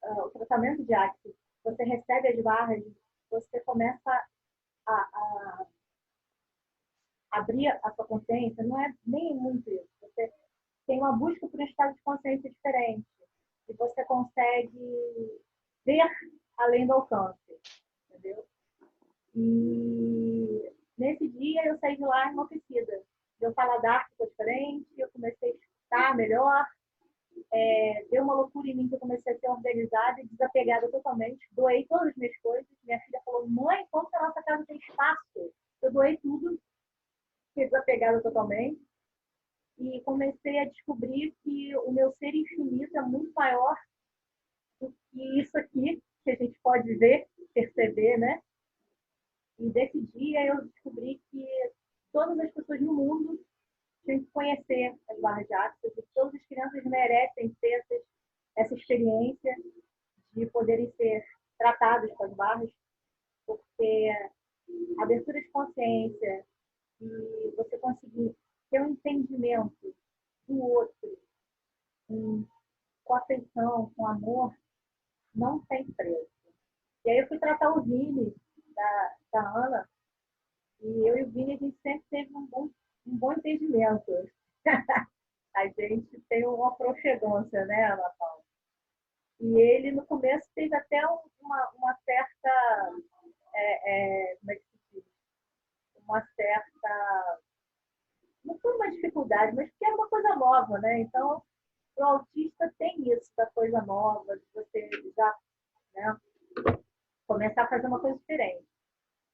o tratamento de Axis, você recebe as barras, você começa a abrir a sua consciência, não é nem muito isso. Você tem uma busca por um estado de consciência diferente. E você consegue ver além do alcance, entendeu? E nesse dia eu saí de lá enlouquecida. Meu paladar ficou diferente, eu comecei a escutar melhor, deu uma loucura em mim que eu comecei a ser organizada e desapegada totalmente. Doei todas as minhas coisas. Minha filha falou, mãe, como que a nossa casa tem espaço? Eu doei tudo, fiquei desapegada totalmente. E comecei a descobrir que o meu ser infinito é muito maior do que isso aqui, que a gente pode ver, perceber, né? E desse dia eu descobri que todas as pessoas no mundo tinham que conhecer as barras de Axis e todas as crianças merecem ter essa experiência de poderem ser tratadas com as barras, porque a abertura de consciência e você conseguir ter um entendimento do outro com afeição, com amor, não tem preço. E aí eu fui tratar o Vini, da Ana, e eu e o Vini, a gente sempre teve um bom entendimento. A gente tem uma aconchegância, né, Ana Paula? E ele, no começo, teve até uma certa... como é que se diz? Uma certa... Não foi uma dificuldade, mas porque era uma coisa nova, né? Então, o autista tem isso, da coisa nova, de você já, né, começar a fazer uma coisa diferente.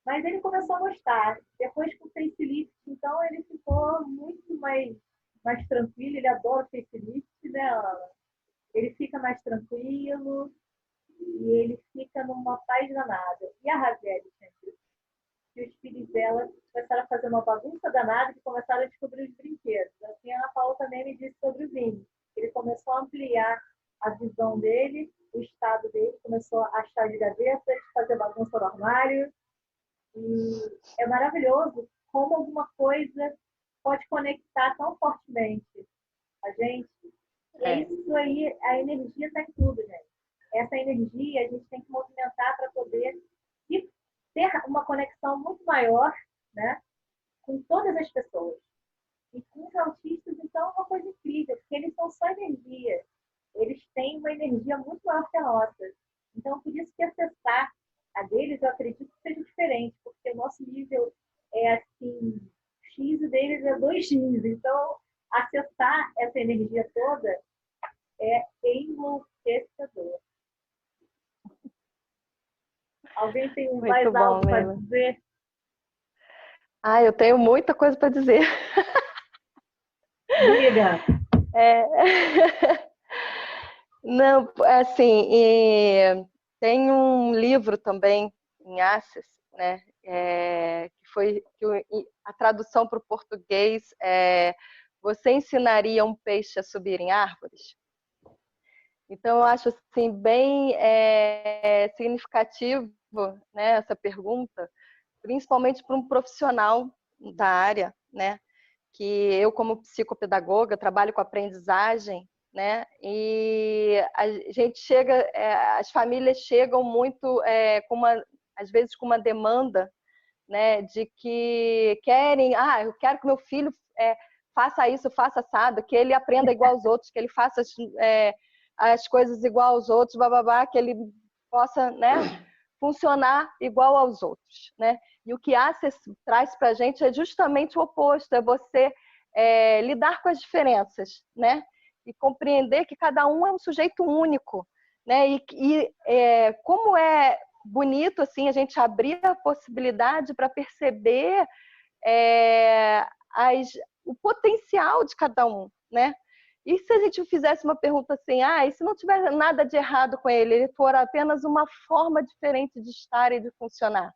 Mas ele começou a gostar. Depois com o facelift, então, ele ficou muito mais tranquilo. Ele adora o facelift, né, Ana? Ele fica mais tranquilo e ele fica numa paz danada. E a Raziel, gente, que os filhos dela começaram a fazer uma bagunça danada e começaram a descobrir os brinquedos. Assim, a Ana Paula também me disse sobre o Vini. Ele começou a ampliar a visão dele, o estado dele, começou a achar de gavetas, fazer bagunça no armário. E é maravilhoso como alguma coisa pode conectar tão fortemente a gente. E isso aí, a energia está em tudo, gente. Essa energia a gente tem que movimentar para poder ter uma conexão muito maior, né, com todas as pessoas. E com os autistas, então, é uma coisa incrível, porque eles são só energia. Eles têm uma energia muito maior que a nossa. Então, por isso que acessar a deles, eu acredito que seja diferente, porque o nosso nível é assim, X e deles é 2x. Então, acessar essa energia toda é enlouquecedor. Alguém tem um mais alto para dizer? Ah, eu tenho muita coisa para dizer. Diga. Não, assim, tem um livro também em Access, né? A tradução para o português é Você ensinaria um peixe a subir em árvores? Então, eu acho assim, bem significativo, né, essa pergunta, principalmente para um profissional da área, né? Que eu, como psicopedagoga, trabalho com aprendizagem, né? E a gente chega, as famílias chegam muito, às vezes, com uma demanda, né? De que querem, eu quero que meu filho faça isso, faça assado, que ele aprenda igual aos outros, que ele faça as coisas igual aos outros, bababá, que ele possa, né, funcionar igual aos outros, né? E o que a Access traz para a gente é justamente o oposto, é você lidar com as diferenças, né? E compreender que cada um é um sujeito único, né? Como é bonito assim a gente abrir a possibilidade para perceber o potencial de cada um, né? E se a gente fizesse uma pergunta assim, e se não tiver nada de errado com ele, ele for apenas uma forma diferente de estar e de funcionar,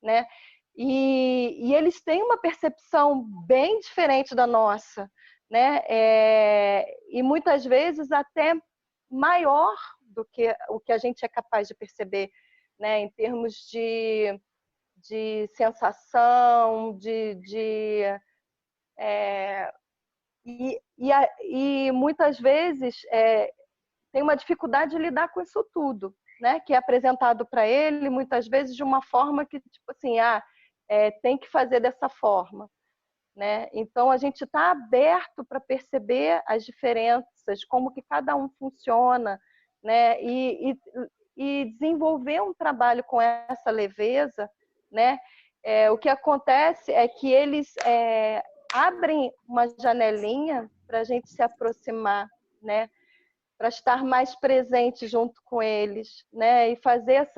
né? E eles têm uma percepção bem diferente da nossa, né? E muitas vezes até maior do que o que a gente é capaz de perceber, né? Em termos de sensação, e muitas vezes tem uma dificuldade de lidar com isso tudo, né? Que é apresentado para ele muitas vezes de uma forma que, tipo assim, tem que fazer dessa forma, né? Então a gente está aberto para perceber as diferenças, como que cada um funciona, né? e desenvolver um trabalho com essa leveza, né? O que acontece é que eles abrem uma janelinha para a gente se aproximar, né? Para estar mais presente junto com eles, né? E fazer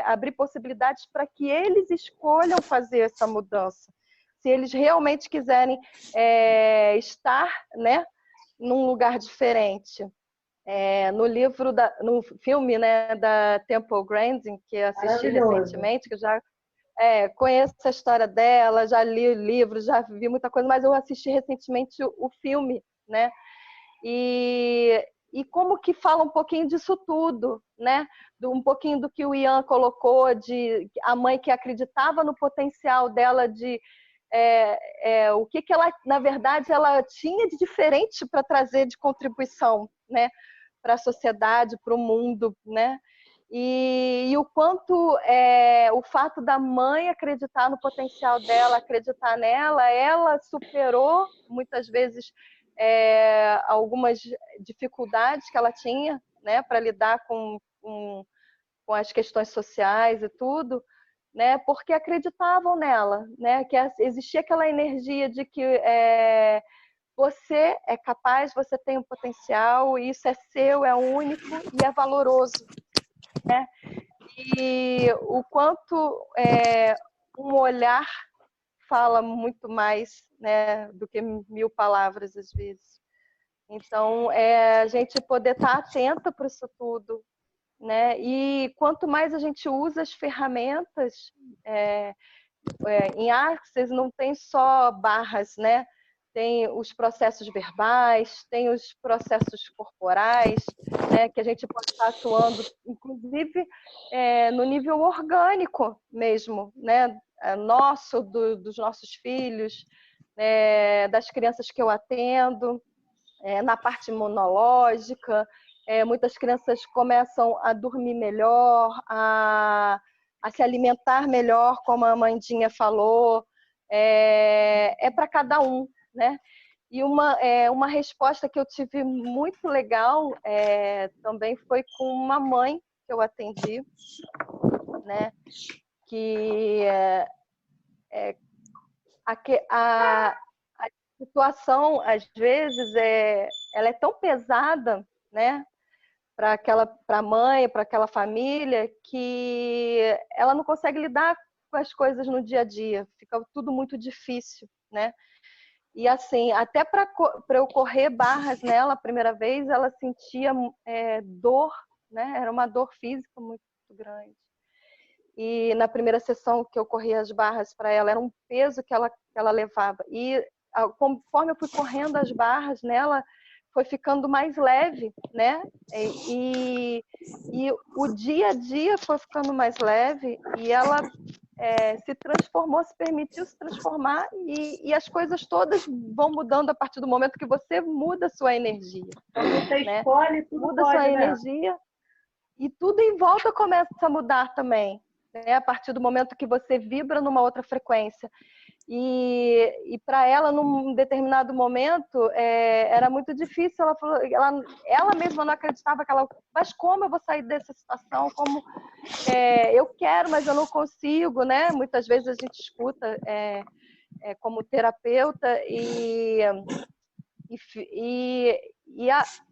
abrir possibilidades para que eles escolham fazer essa mudança. Se eles realmente quiserem estar, né, num lugar diferente. No filme, né, da Temple Grandin, que eu assisti recentemente, que eu já conheço a história dela, já li livros, já vi muita coisa, mas eu assisti recentemente o filme, né? E como que fala um pouquinho disso tudo, né? Um pouquinho do que o Ian colocou, de a mãe que acreditava no potencial dela, de o que ela, na verdade, ela tinha de diferente para trazer de contribuição, né? Para a sociedade, para o mundo, né? E o quanto o fato da mãe acreditar no potencial dela, acreditar nela, ela superou muitas vezes algumas dificuldades que ela tinha, né, para lidar com as questões sociais e tudo, né, porque acreditavam nela, né, que existia aquela energia de que você é capaz, você tem um potencial, isso é seu, é único e é valoroso, né? E o quanto um olhar fala muito mais, né, do que 1000 palavras às vezes. Então, a gente poder estar atenta para isso tudo, né? E quanto mais a gente usa as ferramentas, em Access não tem só barras, né? Tem os processos verbais, tem os processos corporais, né? Que a gente pode estar atuando, inclusive, no nível orgânico mesmo, né? Dos nossos filhos, das crianças que eu atendo, na parte imunológica. Muitas crianças começam a dormir melhor, a se alimentar melhor, como a Amandinha falou. Para cada um, né? E uma resposta que eu tive muito legal também foi com uma mãe que eu atendi, né? Que a situação, às vezes, ela é tão pesada, né? Para a mãe, para aquela família, que ela não consegue lidar com as coisas no dia a dia, fica tudo muito difícil, né? E assim, até para eu correr barras nela a primeira vez, ela sentia dor, né? Era uma dor física muito grande. E na primeira sessão que eu corri as barras para ela, era um peso que ela levava. E conforme eu fui correndo as barras nela, foi ficando mais leve, né? E o dia a dia foi ficando mais leve e ela se transformou, se permitiu se transformar e as coisas todas vão mudando a partir do momento que você muda a sua energia. Quando você escolhe, tudo muda pode, sua né? energia e tudo em volta começa a mudar também, né? A partir do momento que você vibra numa outra frequência. E para ela, num determinado momento, era muito difícil. Ela falou, ela mesma não acreditava mas como eu vou sair dessa situação? Como eu quero, mas eu não consigo, né? Muitas vezes a gente escuta como terapeuta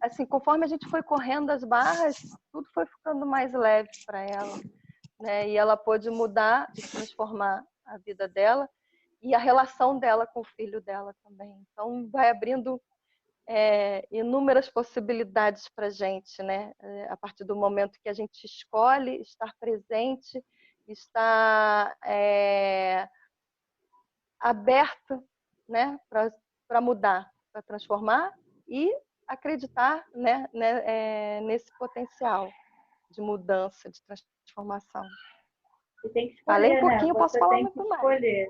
assim, conforme a gente foi correndo as barras, tudo foi ficando mais leve para ela, né? E ela pôde mudar e transformar a vida dela e a relação dela com o filho dela também. Então, vai abrindo inúmeras possibilidades para a gente, né? A partir do momento que a gente escolhe estar presente, estar aberto, né? Para mudar, para transformar e acreditar, né? Nesse potencial de mudança, de transformação. Você tem que escolher, Falei um pouquinho, né? posso Você falar tem que muito mais. escolher.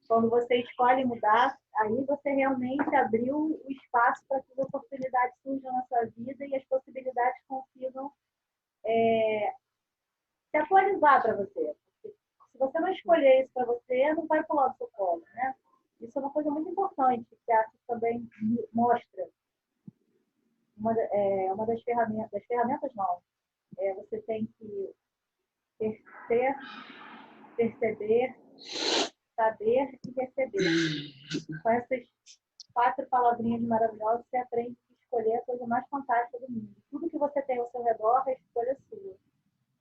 Quando você escolhe mudar, aí você realmente abriu o espaço para que as oportunidades surjam na sua vida e as possibilidades consigam se atualizar para você. Porque se você não escolher isso para você, não vai pular do seu colo, né? Isso é uma coisa muito importante que a Access também mostra. Uma das ferramentas não. Você tem que ter, perceber, saber e receber. Com essas 4 palavrinhas maravilhosas, você aprende a escolher a coisa mais fantástica do mundo. Tudo que você tem ao seu redor, a escolha é sua.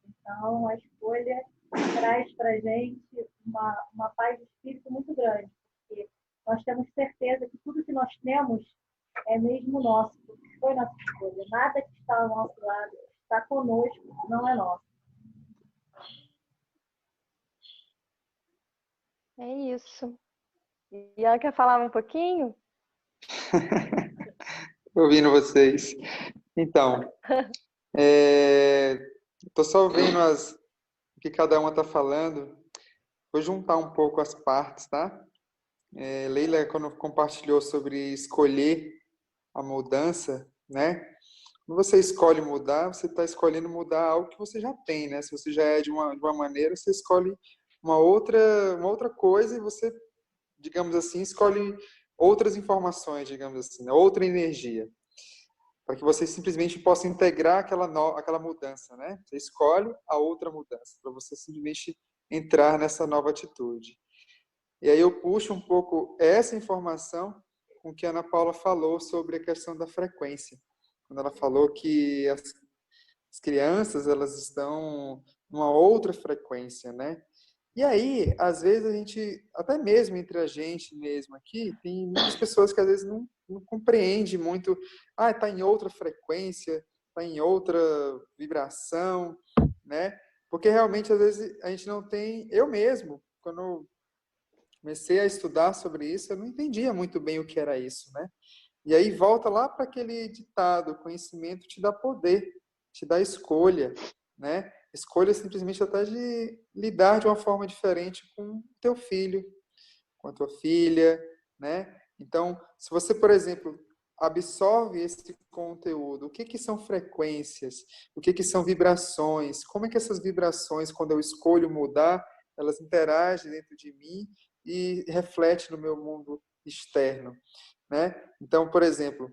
Então, a escolha traz para a gente uma paz de espírito muito grande, porque nós temos certeza que tudo que nós temos é mesmo nosso, porque foi nossa escolha. Nada que está ao nosso lado, que está conosco, não é nosso. É isso. Ian, quer falar um pouquinho? Ouvindo vocês. Então, estou só vendo o que cada uma está falando. Vou juntar um pouco as partes, tá? Leila, quando compartilhou sobre escolher a mudança, né? Quando você escolhe mudar, você está escolhendo mudar algo que você já tem, né? Se você já é de uma maneira, você escolhe uma outra coisa e você, digamos assim, escolhe outras informações, digamos assim, né? Outra energia, para que você simplesmente possa integrar aquela mudança, né? Você escolhe a outra mudança, para você simplesmente entrar nessa nova atitude. E aí eu puxo um pouco essa informação com o que a Ana Paula falou sobre a questão da frequência. Quando ela falou que as crianças, elas estão numa outra frequência, né? E aí, às vezes, a gente, até mesmo entre a gente mesmo aqui, tem muitas pessoas que às vezes não compreendem muito, está em outra frequência, está em outra vibração, né? Porque realmente, às vezes, a gente não tem... Eu mesmo, quando comecei a estudar sobre isso, eu não entendia muito bem o que era isso, né? E aí volta lá para aquele ditado, conhecimento te dá poder, te dá escolha, né? Escolha simplesmente até de lidar de uma forma diferente com o teu filho, com a tua filha, né? Então, se você, por exemplo, absorve esse conteúdo, o que que são frequências, o que que são vibrações, como é que essas vibrações, quando eu escolho mudar, elas interagem dentro de mim e refletem no meu mundo externo, né? Então, por exemplo,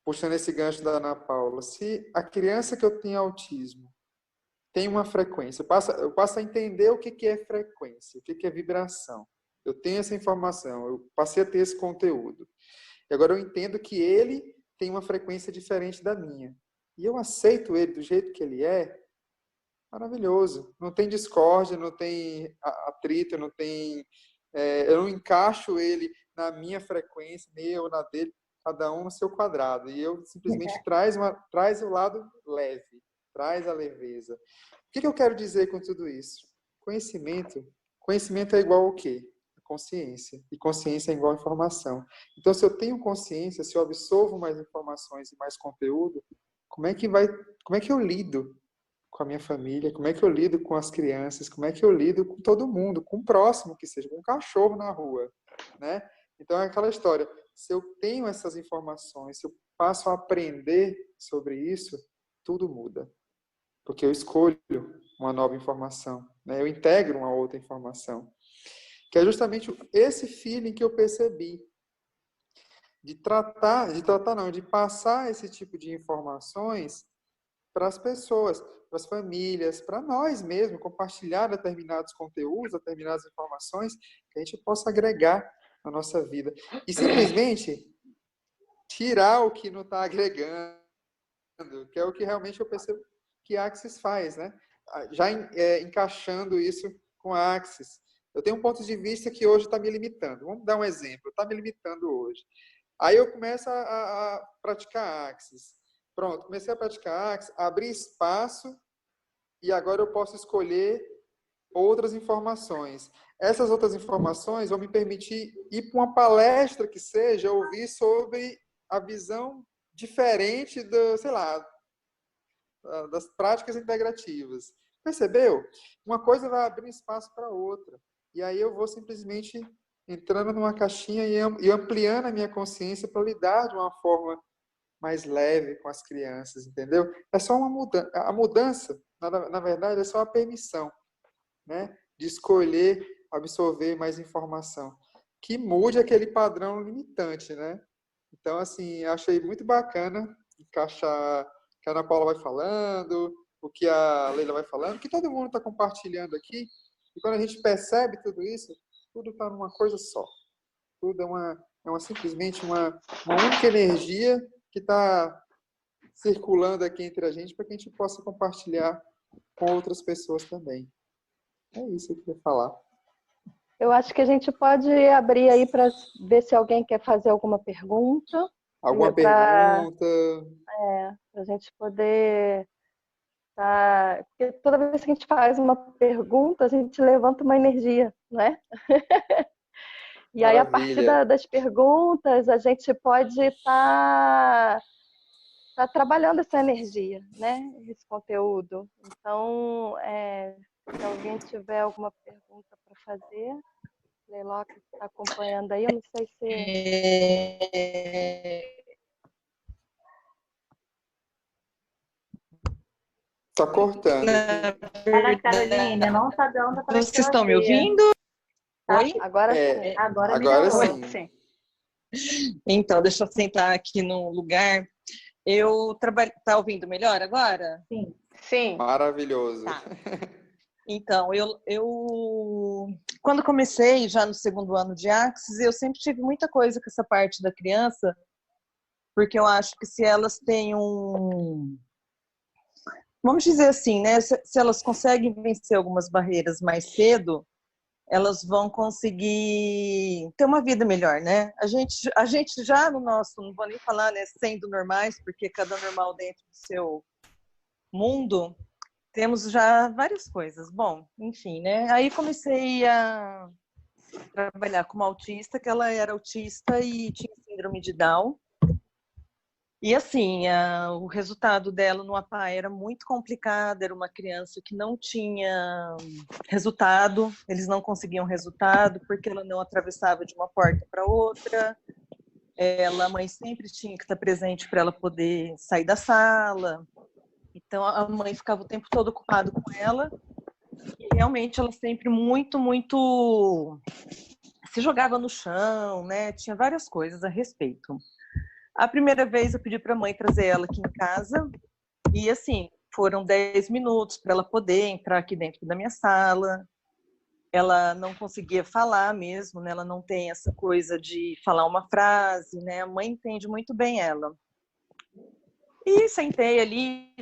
puxando esse gancho da Ana Paula, se a criança que eu tenho autismo tem uma frequência, eu passo a entender o que que é frequência, o que que é vibração. Eu tenho essa informação, eu passei a ter esse conteúdo. E agora eu entendo que ele tem uma frequência diferente da minha. E eu aceito ele do jeito que ele é, maravilhoso. Não tem discórdia, não tem atrito, não tem... eu não encaixo ele na minha frequência, nem eu na dele, cada um no seu quadrado. E eu simplesmente traz o lado leve, traz a leveza. O que eu quero dizer com tudo isso? Conhecimento. Conhecimento é igual ao quê? Consciência. E consciência é igual a informação. Então, se eu tenho consciência, se eu absorvo mais informações e mais conteúdo, como é que eu lido com a minha família, como é que eu lido com as crianças, como é que eu lido com todo mundo, com o próximo que seja, com um cachorro na rua, né? Então é aquela história, se eu tenho essas informações, se eu passo a aprender sobre isso, tudo muda. Porque eu escolho uma nova informação, né? Eu integro uma outra informação. Que é justamente esse feeling que eu percebi de passar esse tipo de informações para as pessoas, para as famílias, para nós mesmos, compartilhar determinados conteúdos, determinadas informações que a gente possa agregar na nossa vida. E simplesmente tirar o que não está agregando, que é o que realmente eu percebo que a Axis faz, né? Já encaixando isso com a Axis. Eu tenho um ponto de vista que hoje está me limitando. Vamos dar um exemplo. Está me limitando hoje. Aí eu começo a praticar Axis. Pronto, comecei a praticar Axis, abri espaço e agora eu posso escolher outras informações. Essas outras informações vão me permitir ir para uma palestra que seja, ouvir sobre a visão diferente sei lá, das práticas integrativas. Percebeu? Uma coisa vai abrir espaço para outra. E aí eu vou simplesmente entrando numa caixinha e ampliando a minha consciência para lidar de uma forma mais leve com as crianças, entendeu? É só uma mudança. A mudança, na verdade, é só a permissão, né? De escolher absorver mais informação. Que mude aquele padrão limitante, né? Então, assim, achei muito bacana encaixar que a Ana Paula vai falando, o que a Leila vai falando, que todo mundo está compartilhando aqui, e quando a gente percebe tudo isso, tudo está numa coisa só. Tudo simplesmente uma única energia que está circulando aqui entre a gente para que a gente possa compartilhar com outras pessoas também. É isso que eu queria falar. Eu acho que a gente pode abrir aí para ver se alguém quer fazer alguma pergunta. Alguma pergunta? Para a gente poder... Porque toda vez que a gente faz uma pergunta, a gente levanta uma energia, né? E aí, a partir das perguntas, a gente pode estar trabalhando essa energia, né? Esse conteúdo. Então, se alguém tiver alguma pergunta para fazer, Leila, que está acompanhando aí, eu não sei se... Está cortando. Ana Carolina, não está dando para Vocês estão me ouvindo? Oi? Agora sim. Agora sim. Então, deixa eu sentar aqui num lugar. Tá ouvindo melhor agora? Sim. Sim. Maravilhoso. Tá. Então, quando comecei já no segundo ano de Axis, eu sempre tive muita coisa com essa parte da criança, porque eu acho que se elas têm vamos dizer assim, né? Se elas conseguem vencer algumas barreiras mais cedo, elas vão conseguir ter uma vida melhor, né? A gente já no nosso, não vou nem falar, né, sendo normais, porque cada normal dentro do seu mundo, temos já várias coisas. Bom, enfim, né? Aí comecei a trabalhar com uma autista, que ela era autista e tinha síndrome de Down. E assim, o resultado dela no APA era muito complicado, era uma criança que não tinha resultado, eles não conseguiam resultado, porque ela não atravessava de uma porta para outra, a mãe sempre tinha que estar presente para ela poder sair da sala, então a mãe ficava o tempo todo ocupada com ela, e realmente ela sempre muito se jogava no chão, né? Tinha várias coisas a respeito. A primeira vez eu pedi para a mãe trazer ela aqui em casa e assim, foram 10 minutos para ela poder entrar aqui dentro da minha sala. Ela não conseguia falar mesmo, né? Ela não tem essa coisa de falar uma frase, né? A mãe entende muito bem ela. E sentei ali,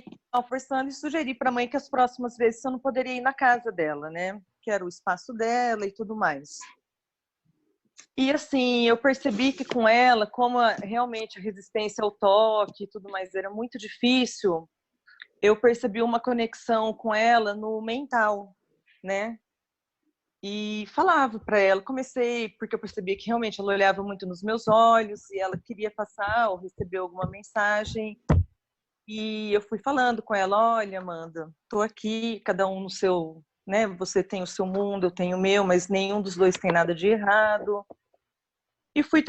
forçando e sugeri para a mãe que as próximas vezes eu não poderia ir na casa dela, né? Que era o espaço dela e tudo mais. E assim, eu percebi que com ela, como realmente a resistência ao toque e tudo mais era muito difícil, eu percebi uma conexão com ela no mental, né? E falava para ela, porque eu percebi que realmente ela olhava muito nos meus olhos e ela queria passar ou receber alguma mensagem. E eu fui falando com ela, olha, Amanda, tô aqui, cada um no seu, né? Você tem o seu mundo, eu tenho o meu, mas nenhum dos dois tem nada de errado. E fui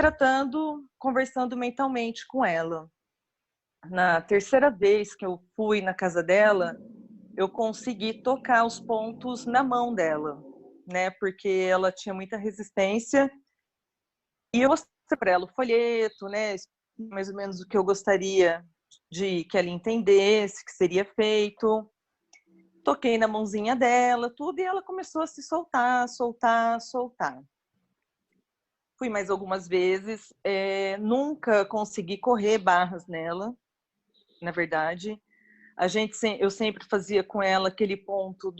conversando mentalmente com ela. Na terceira vez que eu fui na casa dela, eu consegui tocar os pontos na mão dela, né? Porque ela tinha muita resistência. E eu mostrei para ela o folheto, né? Mais ou menos o que eu gostaria de que ela entendesse, que seria feito. Toquei na mãozinha dela, tudo, e ela começou a se soltar. Fui mais algumas vezes, nunca consegui correr barras nela, na verdade. Eu sempre fazia com ela aquele ponto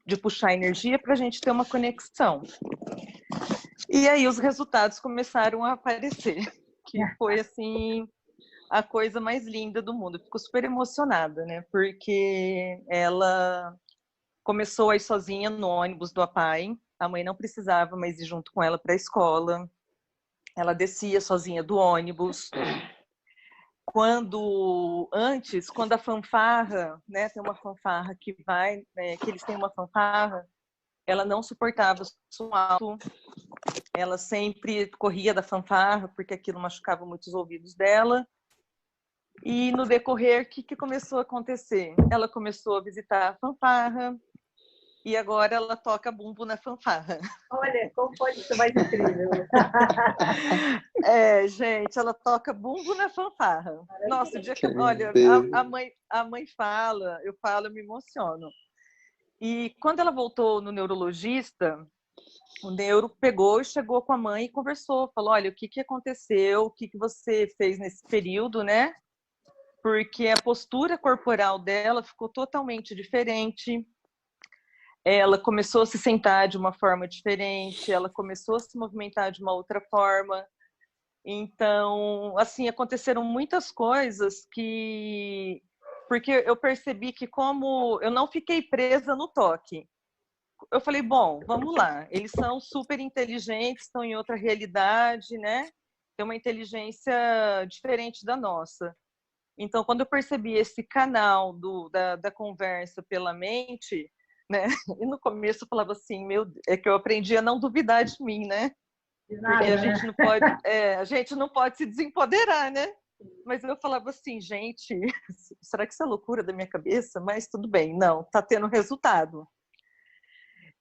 de puxar energia para a gente ter uma conexão. E aí os resultados começaram a aparecer, que foi assim a coisa mais linda do mundo. Eu fico super emocionada, né? Porque ela começou a ir sozinha no ônibus do APAE. A mãe não precisava mais ir junto com ela para a escola. Ela descia sozinha do ônibus. Quando a fanfarra, né, tem uma fanfarra que vai, que eles têm uma fanfarra, ela não suportava som alto. Ela sempre corria da fanfarra porque aquilo machucava muito os ouvidos dela. E no decorrer, o que começou a acontecer? Ela começou a visitar a fanfarra, e agora ela toca bumbo na fanfarra. Olha, como pode ser mais incrível. Gente, ela toca bumbo na fanfarra. Nossa, o dia que, olha, Deus. a mãe fala, eu falo, eu me emociono. E quando ela voltou no neurologista, o neuro pegou e chegou com a mãe e conversou, falou, olha, o que aconteceu, o que você fez nesse período, né? Porque a postura corporal dela ficou totalmente diferente. Ela começou a se sentar de uma forma diferente, ela começou a se movimentar de uma outra forma. Então, assim, aconteceram muitas coisas que... Porque eu percebi que como eu não fiquei presa no toque, eu falei, bom, vamos lá, eles são super inteligentes, estão em outra realidade, né? Tem uma inteligência diferente da nossa. Então, quando eu percebi esse canal da conversa pela mente, né? E no começo eu falava assim, é que eu aprendi a não duvidar de mim, né? Porque a gente não pode, a gente não pode se desempoderar, né? Mas eu falava assim, gente, será que isso é loucura da minha cabeça? Mas tudo bem, não, tá tendo resultado.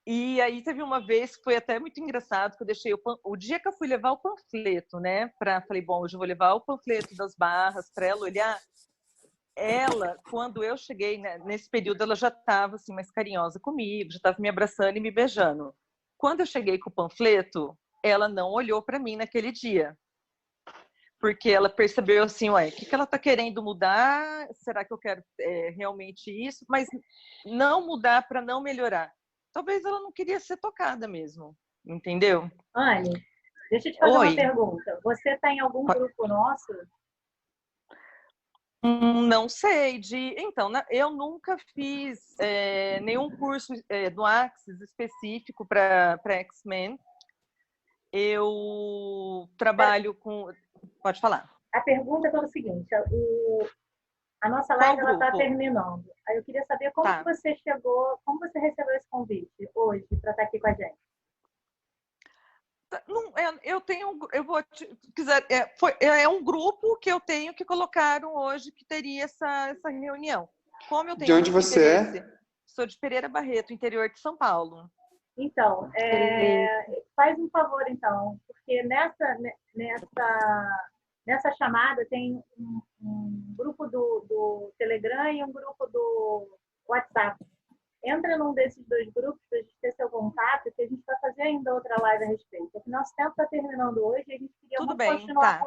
E aí teve uma vez que foi até muito engraçado, que eu deixei o dia que eu fui levar o panfleto, né? Falei, bom, hoje eu vou levar o panfleto das barras para ela olhar. Ela, quando eu cheguei, né, nesse período, ela já estava assim, mais carinhosa comigo, já estava me abraçando e me beijando. Quando eu cheguei com o panfleto, ela não olhou para mim naquele dia. Porque ela percebeu assim, ué, o que ela está querendo mudar? Será que eu quero realmente isso? Mas não mudar para não melhorar. Talvez ela não queria ser tocada mesmo, entendeu? Anne, deixa eu te fazer uma pergunta. Você está em algum grupo nosso? Não sei. Então, eu nunca fiz nenhum curso do Axis específico para X-Men. Eu trabalho com... Pode falar. A pergunta é pelo seguinte, a nossa live está terminando. Aí eu queria saber como que você chegou, como você recebeu esse convite hoje para estar aqui com a gente. É um grupo que eu tenho que colocaram hoje que teria essa reunião. Como eu tenho de onde você é? Sou de Pereira Barreto, interior de São Paulo. Então, faz um favor, então, porque nessa chamada tem um grupo do Telegram e um grupo do WhatsApp. Entra num desses dois grupos para a gente ter seu contato, que a gente vai fazer ainda outra live a respeito. Porque nosso tempo está terminando hoje e a gente queria continuar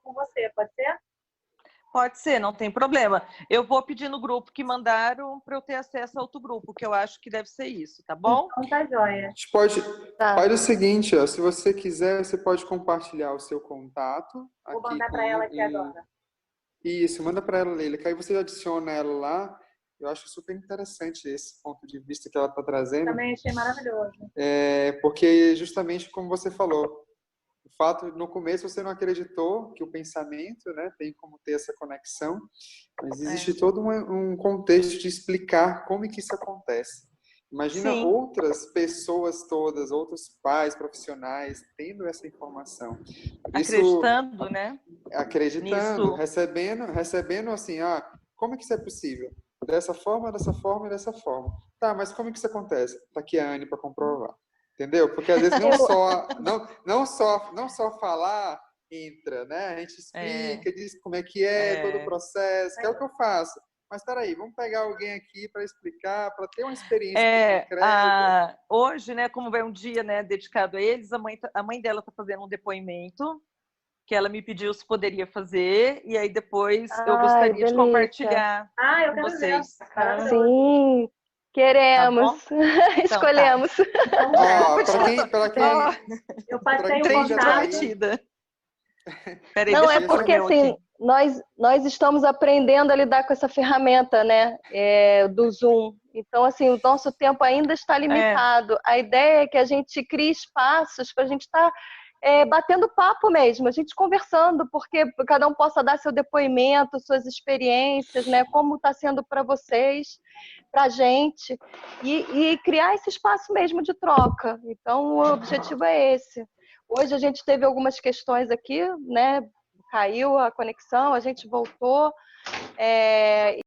com você, pode ser? Pode ser, não tem problema. Eu vou pedir no grupo que mandaram para eu ter acesso a outro grupo, que eu acho que deve ser isso, tá bom? Então tá joia. A gente faz o seguinte, ó, se você quiser, você pode compartilhar o seu contato. Vou mandar para ela aqui agora. Isso, manda para ela, Leila, que aí você adiciona ela lá. Eu acho super interessante esse ponto de vista que ela está trazendo. Também achei maravilhoso. Porque justamente como você falou, o fato, no começo você não acreditou que o pensamento, né, tem como ter essa conexão, mas existe todo um contexto de explicar como é que isso acontece. Imagina outras pessoas todas, outros pais, profissionais, tendo essa informação. Acreditando, né? Acreditando, recebendo assim, como é que isso é possível? Dessa forma e dessa forma. Tá, mas como é que isso acontece? Tá aqui a Anne para comprovar. Entendeu? Porque às vezes não só falar entra, né? A gente explica, diz como é que todo o processo, que é o que eu faço. Mas peraí, vamos pegar alguém aqui para explicar, para ter uma experiência concreta. Hoje, né, como é um dia, né, dedicado a eles, a mãe dela está fazendo um depoimento que ela me pediu se poderia fazer, e aí depois eu gostaria de compartilhar com vocês. Sim, queremos. Tá então, escolhemos. Para quem eu passei o contato. Peraí, não, é porque assim, nós estamos aprendendo a lidar com essa ferramenta, né, do Zoom. Então, assim, o nosso tempo ainda está limitado. A ideia é que a gente crie espaços para a gente estar batendo papo mesmo, a gente conversando, porque cada um possa dar seu depoimento, suas experiências, né, como está sendo para vocês, para a gente, e criar esse espaço mesmo de troca. Então, o objetivo é esse. Hoje a gente teve algumas questões aqui, né, caiu a conexão, a gente voltou,